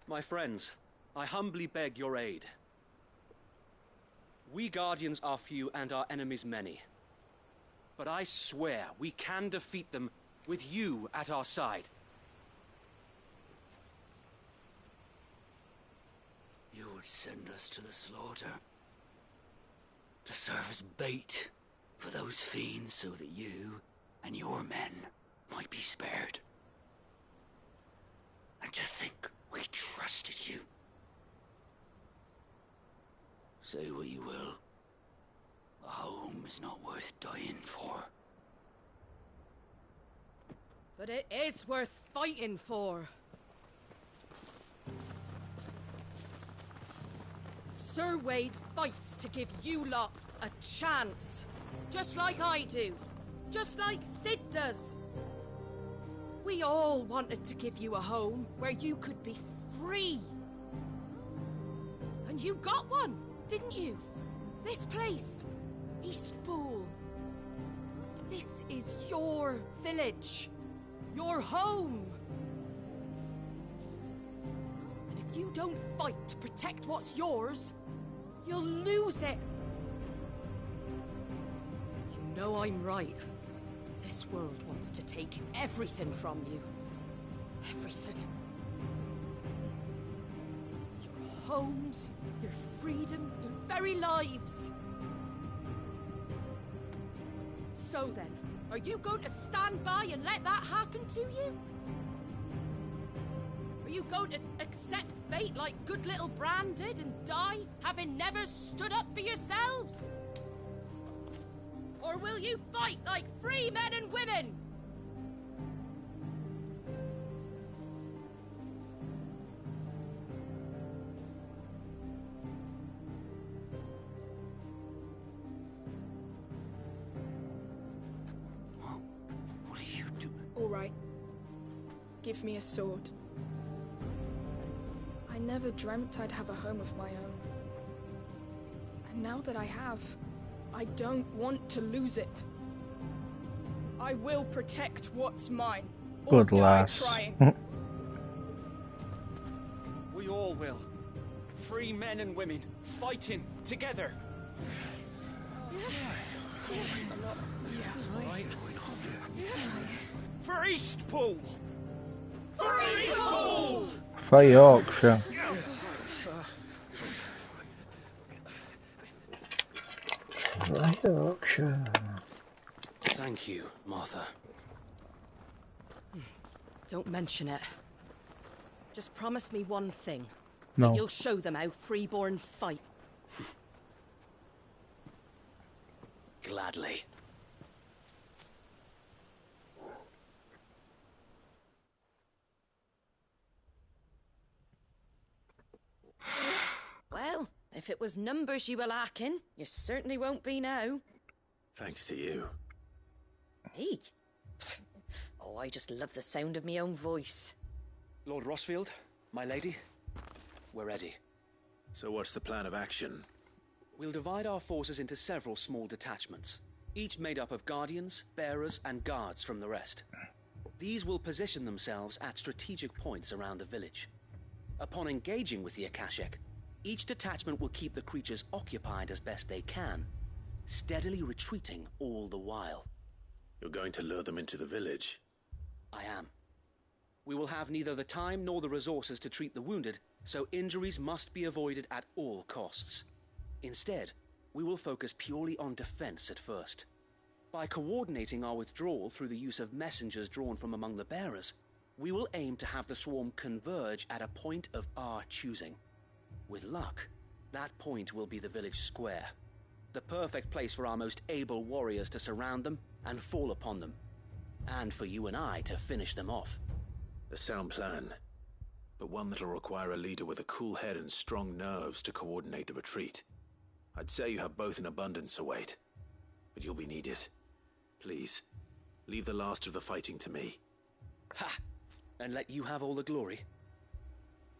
My friends, I humbly beg your aid. We Guardians are few and our enemies many. But I swear we can defeat them with you at our side. You would send us to the slaughter, to serve as bait for those fiends so that you and your men might be spared. And to think we trusted you. Say what you will, a home is not worth dying for. But it is worth fighting for. Sir Wade fights to give you lot a chance. Just like I do. Just like Sid does. We all wanted to give you a home where you could be free. And you got one, didn't you? This place, Eastpool. This is your village. Your home. And if you don't fight to protect what's yours, you'll lose it. You know I'm right. This world wants to take everything from you. Everything. Your homes, your freedom, your very lives. So then, are you going to stand by and let that happen to you? Are you going to accept fate like good little Bran did and die, having never stood up for yourselves? Or will you fight like free men and women? What are you doing? All right. Give me a sword. I never dreamt I'd have a home of my own. And now that I have, I don't want to lose it. I will protect what's mine. Or Good die lass. trying. We all will. Free men and women, fighting together. For Eastpool! For Eastpool! For Yorkshire. For Yorkshire. Thank you, Martha. Don't mention it. Just promise me one thing. No. That you'll show them how freeborn fight. Gladly. Well, if it was numbers you were lacking, you certainly won't be now. Thanks to you. Me? Oh, I just love the sound of my own voice. Lord Rossfield, my lady, we're ready. So what's the plan of action? We'll divide our forces into several small detachments, each made up of guardians, bearers, and guards from the rest. These will position themselves at strategic points around the village. Upon engaging with the Akashic, each detachment will keep the creatures occupied as best they can, steadily retreating all the while. You're going to lure them into the village? I am. We will have neither the time nor the resources to treat the wounded, so injuries must be avoided at all costs. Instead, we will focus purely on defense at first. By coordinating our withdrawal through the use of messengers drawn from among the bearers, we will aim to have the swarm converge at a point of our choosing. With luck, that point will be the village square, the perfect place for our most able warriors to surround them and fall upon them, and for you and I to finish them off. A sound plan, but one that'll require a leader with a cool head and strong nerves to coordinate the retreat. I'd say you have both in abundance, Await, but you'll be needed. Please, leave the last of the fighting to me. Ha! And let you have all the glory.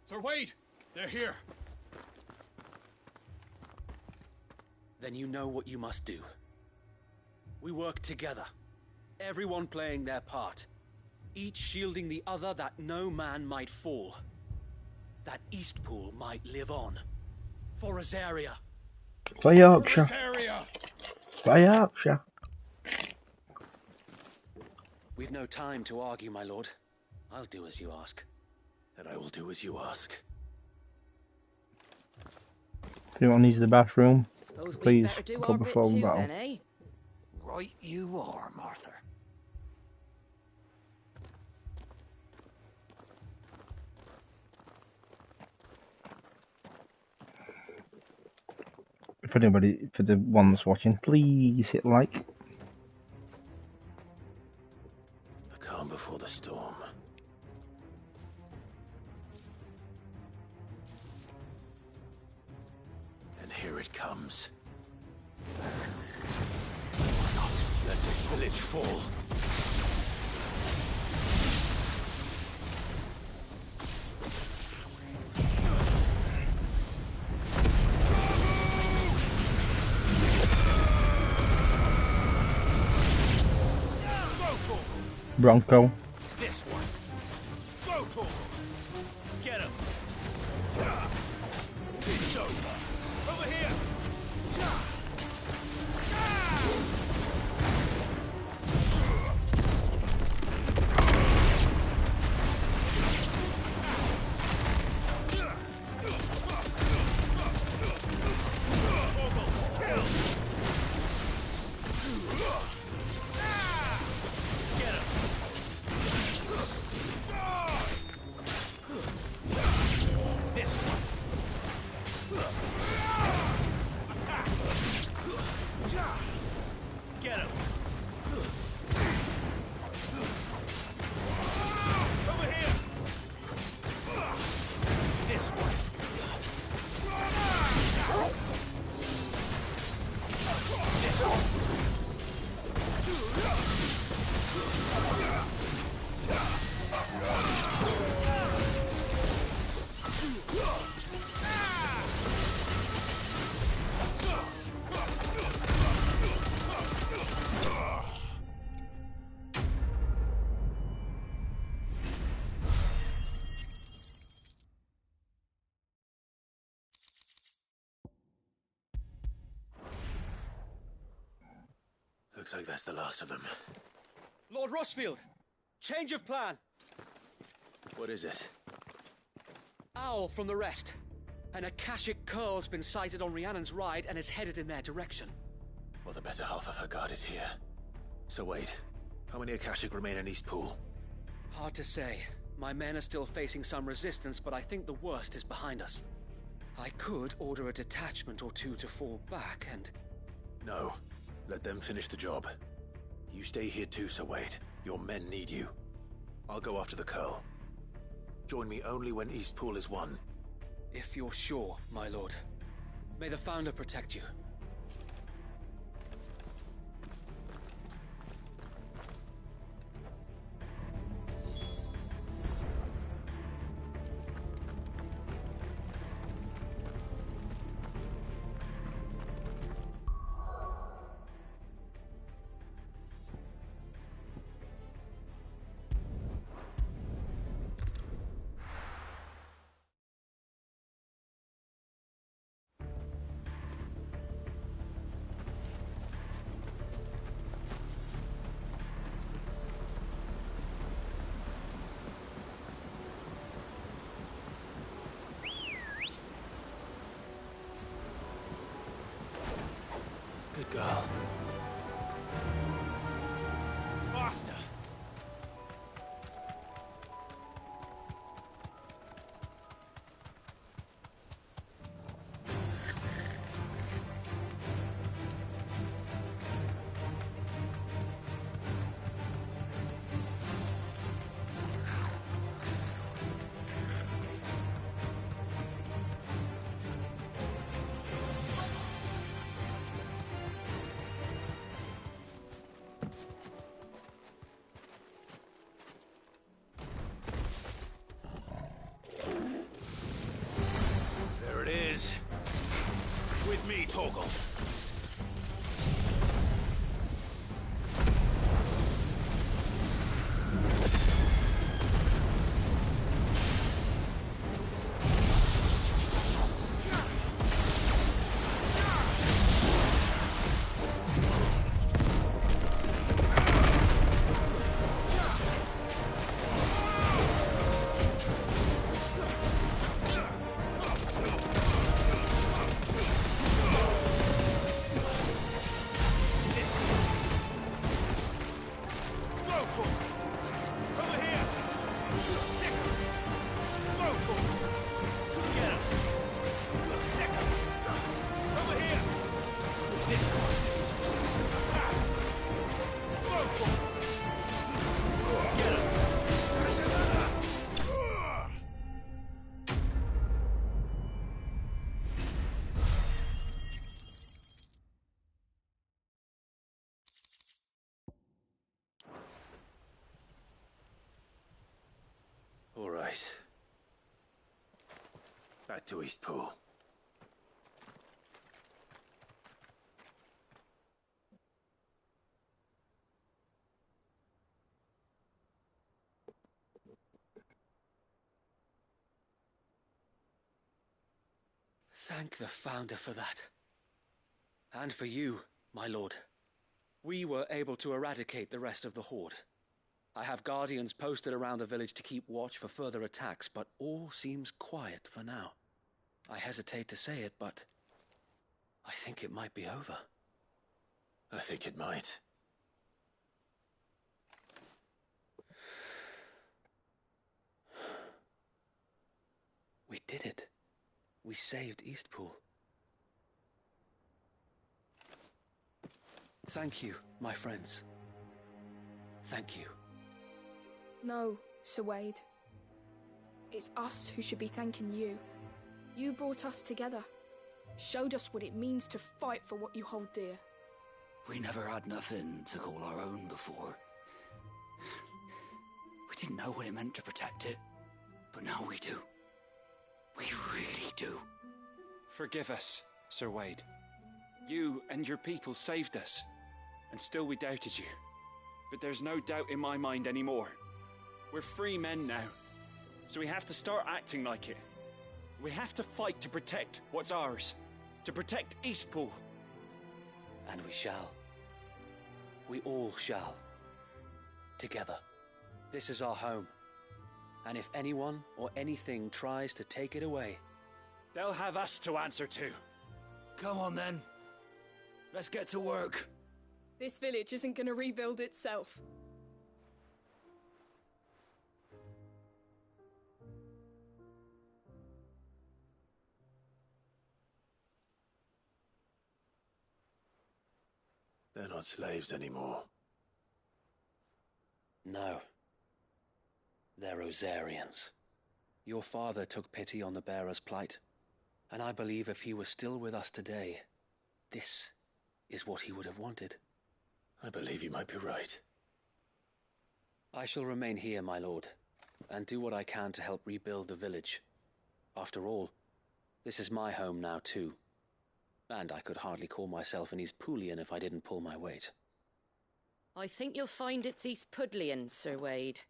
Sir Wade! They're here! Then you know what you must do. We work together, everyone playing their part, each shielding the other that no man might fall, that Eastpool might live on. For Rosaria. For Yorkshire. Rosaria. For Yorkshire. We've no time to argue, my lord. I'll do as you ask. And I will do as you ask. If anyone needs the bathroom, Suppose please we'd better do go our bit before too, battle. then, eh? Right you are, Martha. If anybody, for the ones watching, please hit like. The calm before the storm. And here it comes. Why not let this village fall? Bronco. This one. Go, Torgal. Get him. It's over. Over here. Looks like that's the last of them. Lord Rossfield! Change of plan! What is it? Owl from the rest. An Akashic Curl's been sighted on Rhiannon's ride and is headed in their direction. Well, the better half of her guard is here. So wait, how many Akashic remain in Eastpool? Hard to say. My men are still facing some resistance, but I think the worst is behind us. I could order a detachment or two to fall back and... No. Let them finish the job. You stay here too, Sir Wade. Your men need you. I'll go after the Curl. Join me only when Eastpool is won. If you're sure, my lord. May the Founder protect you. Good girl. Faster. There it is. With me, Torgal. Right. Back to Eastpool. Thank the Founder for that. And for you, my lord. We were able to eradicate the rest of the Horde. I have guardians posted around the village to keep watch for further attacks, but all seems quiet for now. I hesitate to say it, but I think it might be over. I think it might. We did it. We saved Eastpool. Thank you, my friends. Thank you. No, Sir Wade. It's us who should be thanking you. You brought us together. Showed us what it means to fight for what you hold dear. We never had nothing to call our own before. We didn't know what it meant to protect it, but now we do. We really do. Forgive us, Sir Wade. You and your people saved us, and still we doubted you. But there's no doubt in my mind anymore. We're free men now, so we have to start acting like it. We have to fight to protect what's ours, to protect Eastpool. And we shall. We all shall. Together. This is our home. And if anyone or anything tries to take it away, they'll have us to answer to. Come on then. Let's get to work. This village isn't gonna rebuild itself. They're not slaves anymore. no. They're Rosarians. Your father took pity on the bearer's plight, and I believe if he was still with us today, this is what he would have wanted. I believe you might be right. I shall remain here, my lord, and do what I can to help rebuild the village. After all, this is my home now too, and I could hardly call myself an Eastpoolian if I didn't pull my weight. I think you'll find it's Eastpudlian, Sir Wade.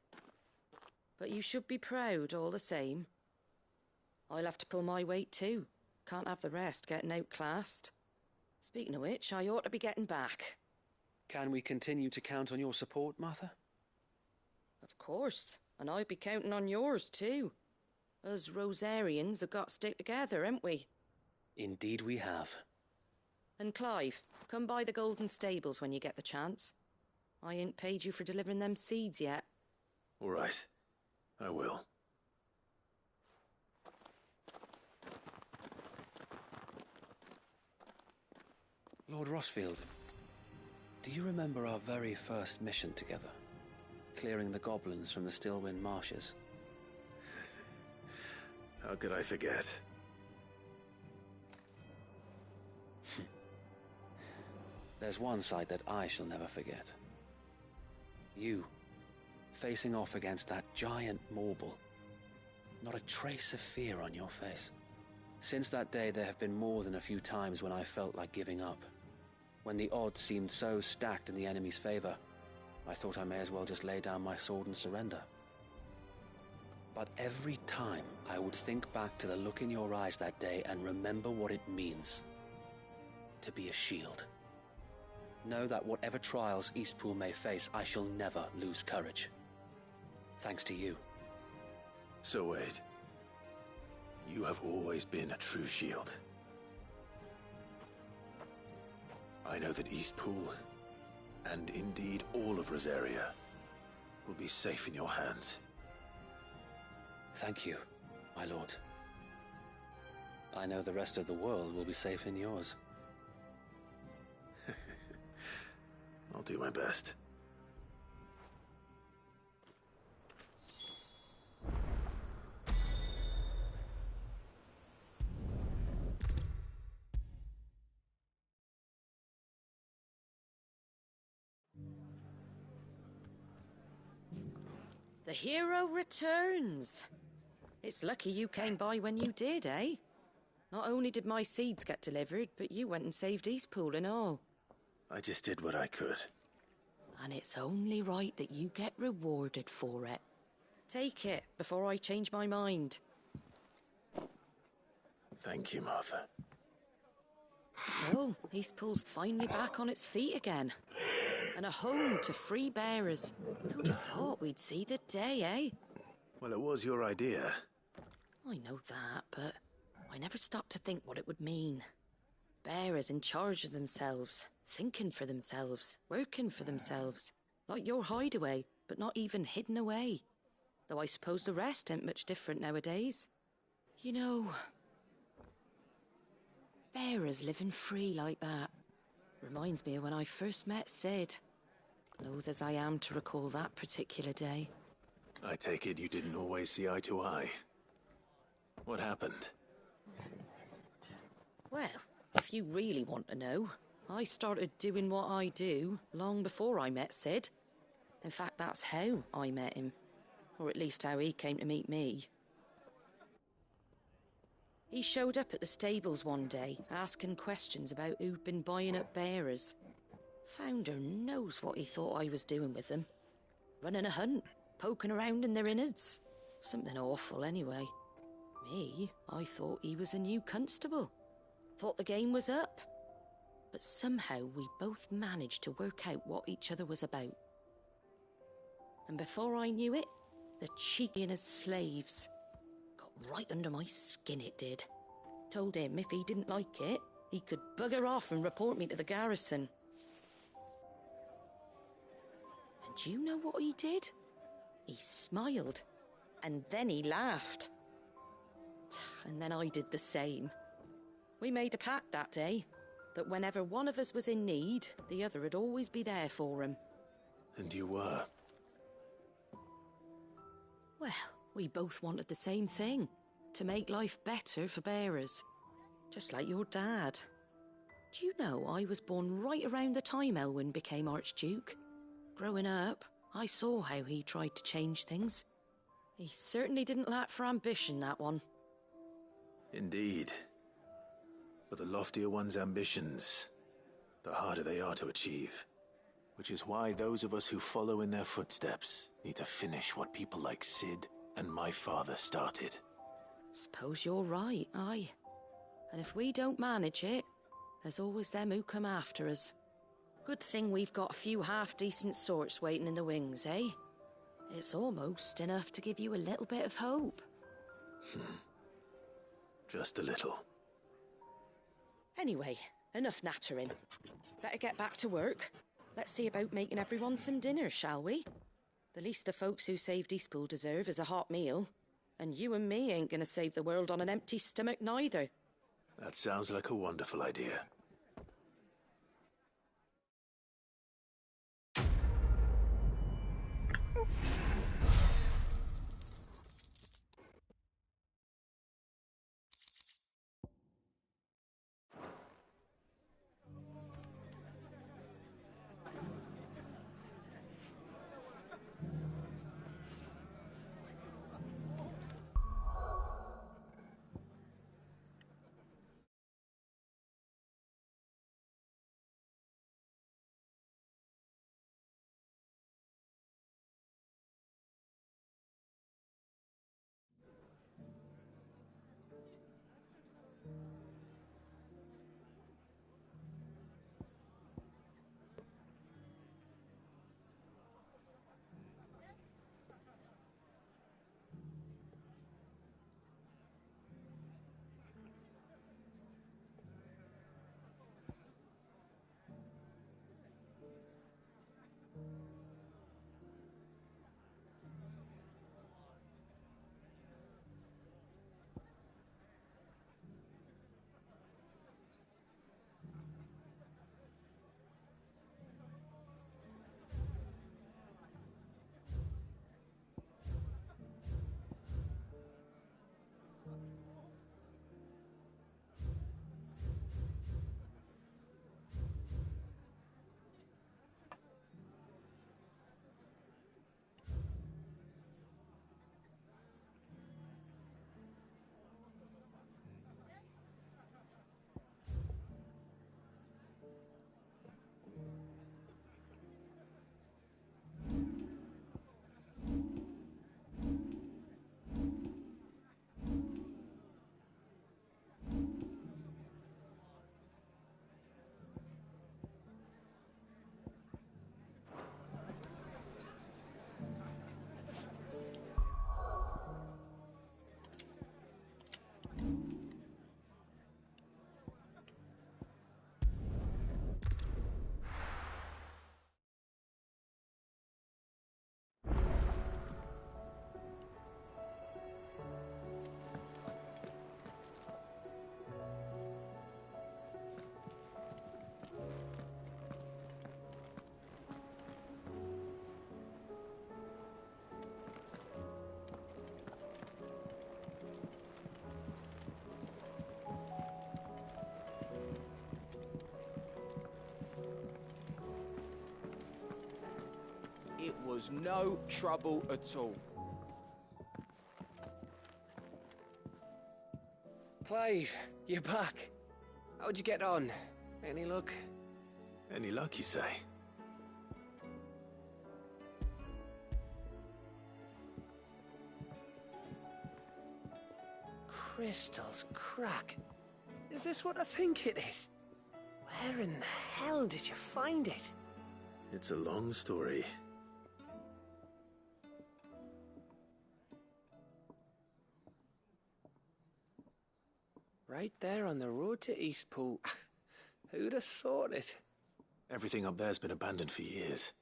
But you should be proud all the same. I'll have to pull my weight too. Can't have the rest getting outclassed. Speaking of which, I ought to be getting back. Can we continue to count on your support, Martha? Of course, and I'll be counting on yours too. Us Rosarians have got to stick together, haven't we? Indeed we have. And Clive, come by the Golden Stables when you get the chance. I ain't paid you for delivering them seeds yet. All right. I will. Lord Rossfield, do you remember our very first mission together? Clearing the goblins from the Stillwind marshes? How could I forget? There's one sight that I shall never forget. You, facing off against that giant Morble. Not a trace of fear on your face. Since that day, there have been more than a few times when I felt like giving up. When the odds seemed so stacked in the enemy's favor, I thought I may as well just lay down my sword and surrender. But every time I would think back to the look in your eyes that day and remember what it means to be a shield. Know that whatever trials Eastpool may face, I shall never lose courage. Thanks to you. So Wade, you have always been a true shield. I know that Eastpool, and indeed all of Rosaria, will be safe in your hands. Thank you, my lord. I know the rest of the world will be safe in yours. I'll do my best. The hero returns. It's lucky you came by when you did, eh? Not only did my seeds get delivered, but you went and saved Eastpool and all. I just did what I could. And it's only right that you get rewarded for it. Take it before I change my mind. Thank you, Martha. So, Eastpool's finally back on its feet again. And a home to free bearers. Who'd have thought we'd see the day, eh? Well, it was your idea. I know that, but I never stopped to think what it would mean. Bearers in charge of themselves, thinking for themselves, working for themselves. Like your hideaway, but not even hidden away. Though I suppose the rest ain't much different nowadays. You know, bearers living free like that reminds me of when I first met Sid. Loath as I am to recall that particular day. I take it you didn't always see eye to eye. What happened? Well, if you really want to know, I started doing what I do long before I met Sid. In fact, that's how I met him. Or at least how he came to meet me. He showed up at the stables one day, asking questions about who'd been buying up bearers. Founder knows what he thought I was doing with them. Running a hunt, poking around in their innards. Something awful, anyway. Me, I thought he was a new constable. Thought the game was up. But somehow we both managed to work out what each other was about. And before I knew it, the cheeky as slaves. Got right under my skin, it did. Told him if he didn't like it, he could bugger off and report me to the garrison. And do you know what he did? He smiled. And then he laughed. And then I did the same. We made a pact that day, that whenever one of us was in need, the other would always be there for him. And you were? Well, we both wanted the same thing. To make life better for bearers. Just like your dad. Do you know I was born right around the time Elwyn became Archduke? Growing up, I saw how he tried to change things. He certainly didn't lack for ambition, that one. Indeed. But the loftier one's ambitions, the harder they are to achieve. Which is why those of us who follow in their footsteps need to finish what people like Sid and my father started. Suppose you're right, aye. And if we don't manage it, there's always them who come after us. Good thing we've got a few half-decent sorts waiting in the wings, eh? It's almost enough to give you a little bit of hope. Just a little. Anyway, enough nattering. Better get back to work. Let's see about making everyone some dinner, shall we? The least the folks who saved Eastpool deserve is a hot meal. And you and me ain't gonna save the world on an empty stomach neither. That sounds like a wonderful idea. It was no trouble at all. Clive, you're back. How'd you get on? Any luck? Any luck, you say? Crystal's crack. Is this what I think it is? Where in the hell did you find it? It's a long story. Right there on the road to Eastpool. Who'd have thought it? Everything up there's been abandoned for years.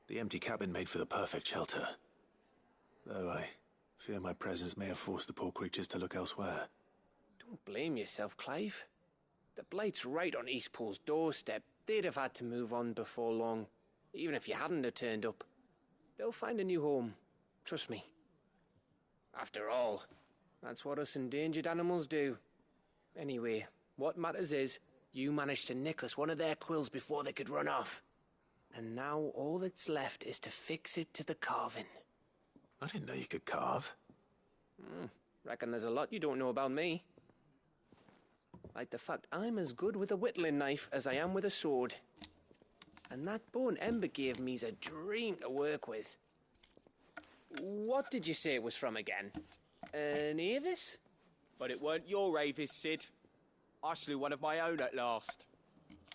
The empty cabin made for the perfect shelter. Though I fear my presence may have forced the poor creatures to look elsewhere. Don't blame yourself, Clive. The Blight's right on Eastpool's doorstep. They'd have had to move on before long, even if you hadn't have turned up. They'll find a new home. Trust me. After all, that's what us endangered animals do. Anyway, what matters is, you managed to nick us one of their quills before they could run off. And now all that's left is to fix it to the carving. I didn't know you could carve. Reckon there's a lot you don't know about me. Like the fact I'm as good with a whittling knife as I am with a sword. And that bone Ember gave me's a dream to work with. What did you say it was from again? An Avis? But it weren't your Avis, Sid. I slew one of my own at last.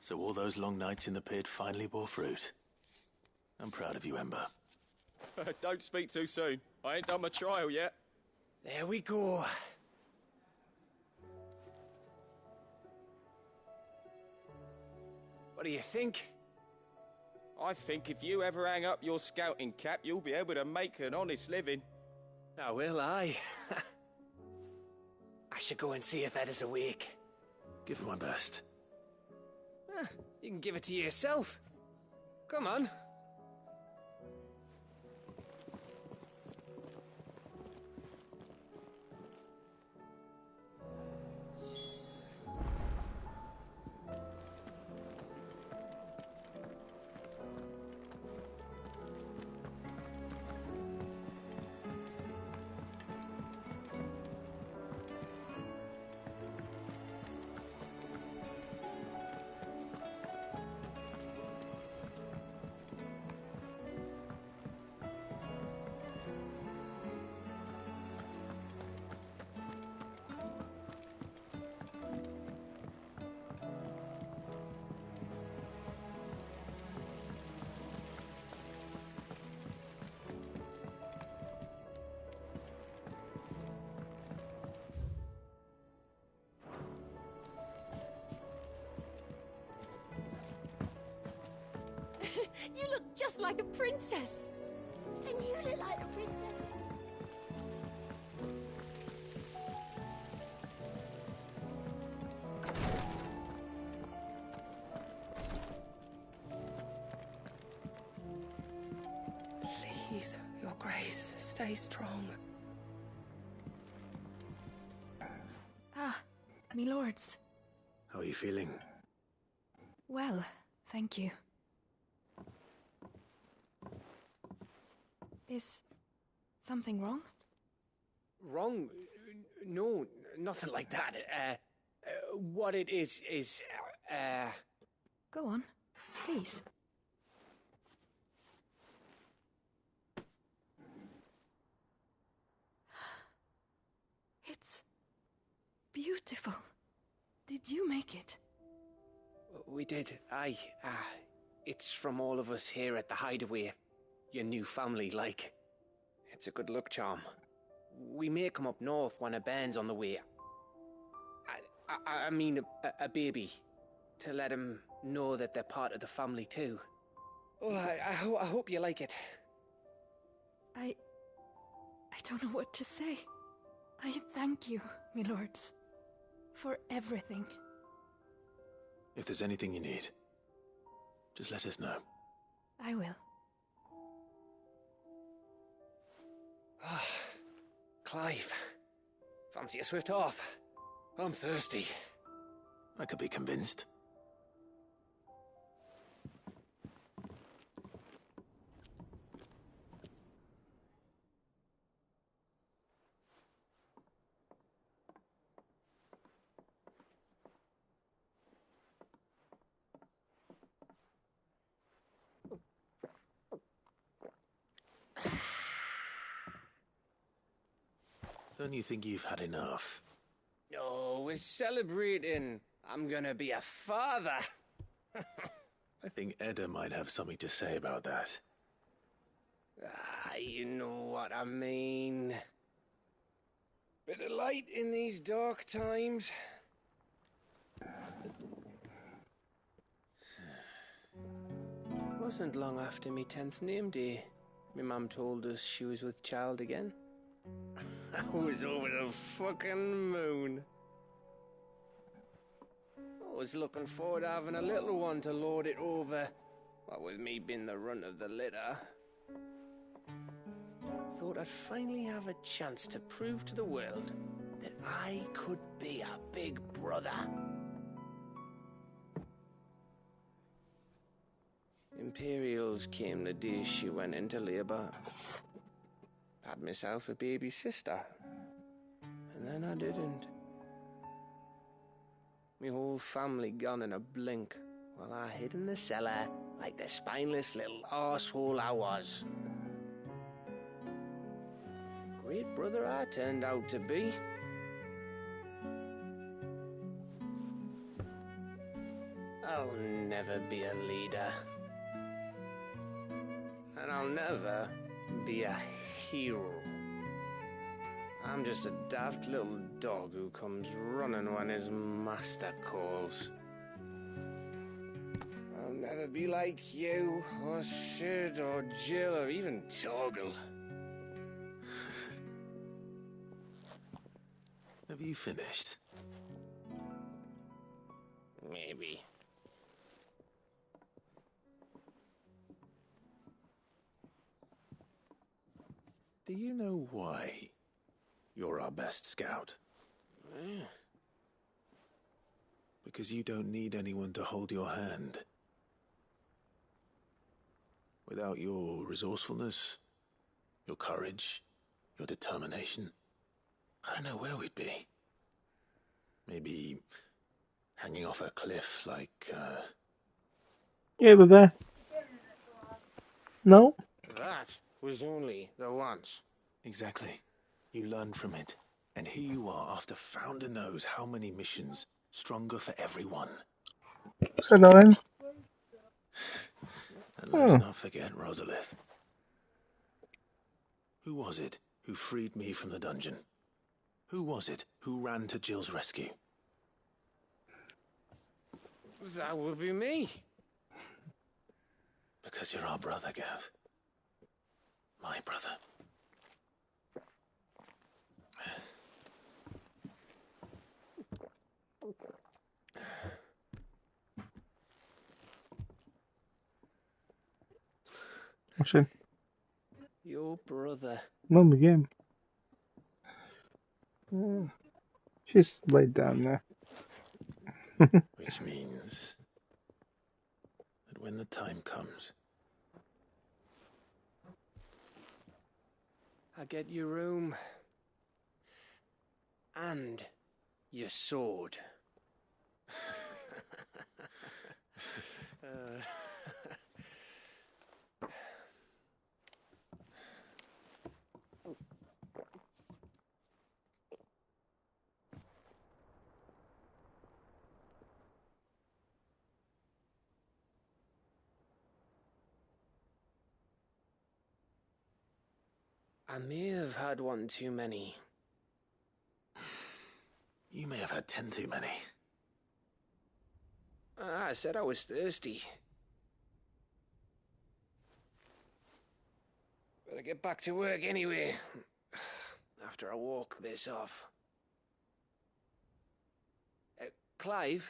So all those long nights in the pit finally bore fruit. I'm proud of you, Ember. Don't speak too soon. I ain't done my trial yet. There we go. What do you think? I think if you ever hang up your scouting cap, you'll be able to make an honest living. Oh, will I? I should go and see if Ed is awake. Give it my best. You can give it to yourself. Come on. You look just like a princess. And you look like the princess. Please, Your Grace, stay strong. Ah, me lords. How are you feeling? Well, thank you. Is something wrong? Wrong? No, nothing like that. What it is... Go on, please. It's beautiful. Did you make it? We did, aye. It's from all of us here at the Hideaway. Your new family, like. It's a good luck charm. We may come up north when a band's on the way. I mean a baby. To let him know that they're part of the family too. Oh, I hope you like it. I don't know what to say. I thank you, me lords, for everything. If there's anything you need, just let us know. I will. Clive, fancy a swift off? I'm thirsty. I could be convinced. Don't you think you've had enough? Oh, we're celebrating. I'm gonna be a father. I think Edda might have something to say about that. Ah, you know what I mean. Bit of light in these dark times. Wasn't long after me 10th name day. My mum told us she was with child again. I was over the fucking moon. I was looking forward to having a little one to lord it over. What with me being the runt of the litter. Thought I'd finally have a chance to prove to the world that I could be a big brother. Imperials came the day she went into labour. Had myself a baby sister. And then I didn't. My whole family gone in a blink, while I hid in the cellar like the spineless little arsehole I was. Great brother I turned out to be. I'll never be a leader. And I'll never be a hero. I'm just a daft little dog who comes running when his master calls. I'll never be like you, or Sid, or Jill, or even Torgal. Have you finished? Maybe. Do you know why you're our best scout? Because you don't need anyone to hold your hand. Without your resourcefulness, your courage, your determination, I don't know where we'd be. Maybe hanging off a cliff like, Yeah, we're there. No? That was only the once. Exactly. You learned from it. And here you are after Founder knows how many missions, stronger for everyone. So then. And let's not forget Rosalith. Who was it who freed me from the dungeon? Who was it who ran to Jill's rescue? That would be me. Because you're our brother, Gav. My brother. What's in? Your brother. Mum again. She's laid down there. Which means that when the time comes, I get your room. And your sword. I may have had one too many. you may have had 10 too many. I said I was thirsty. Better get back to work anyway. After I walk this off. Clive?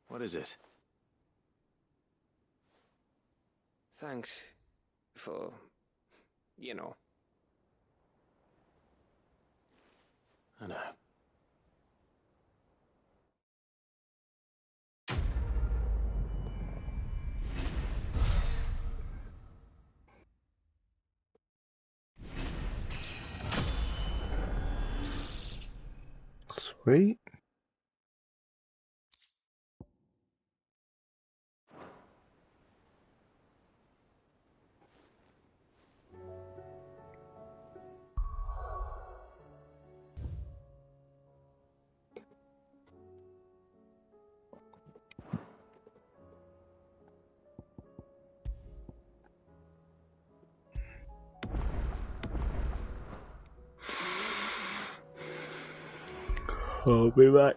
What is it? Thanks for, you know. I know. Sweet. I'll be back.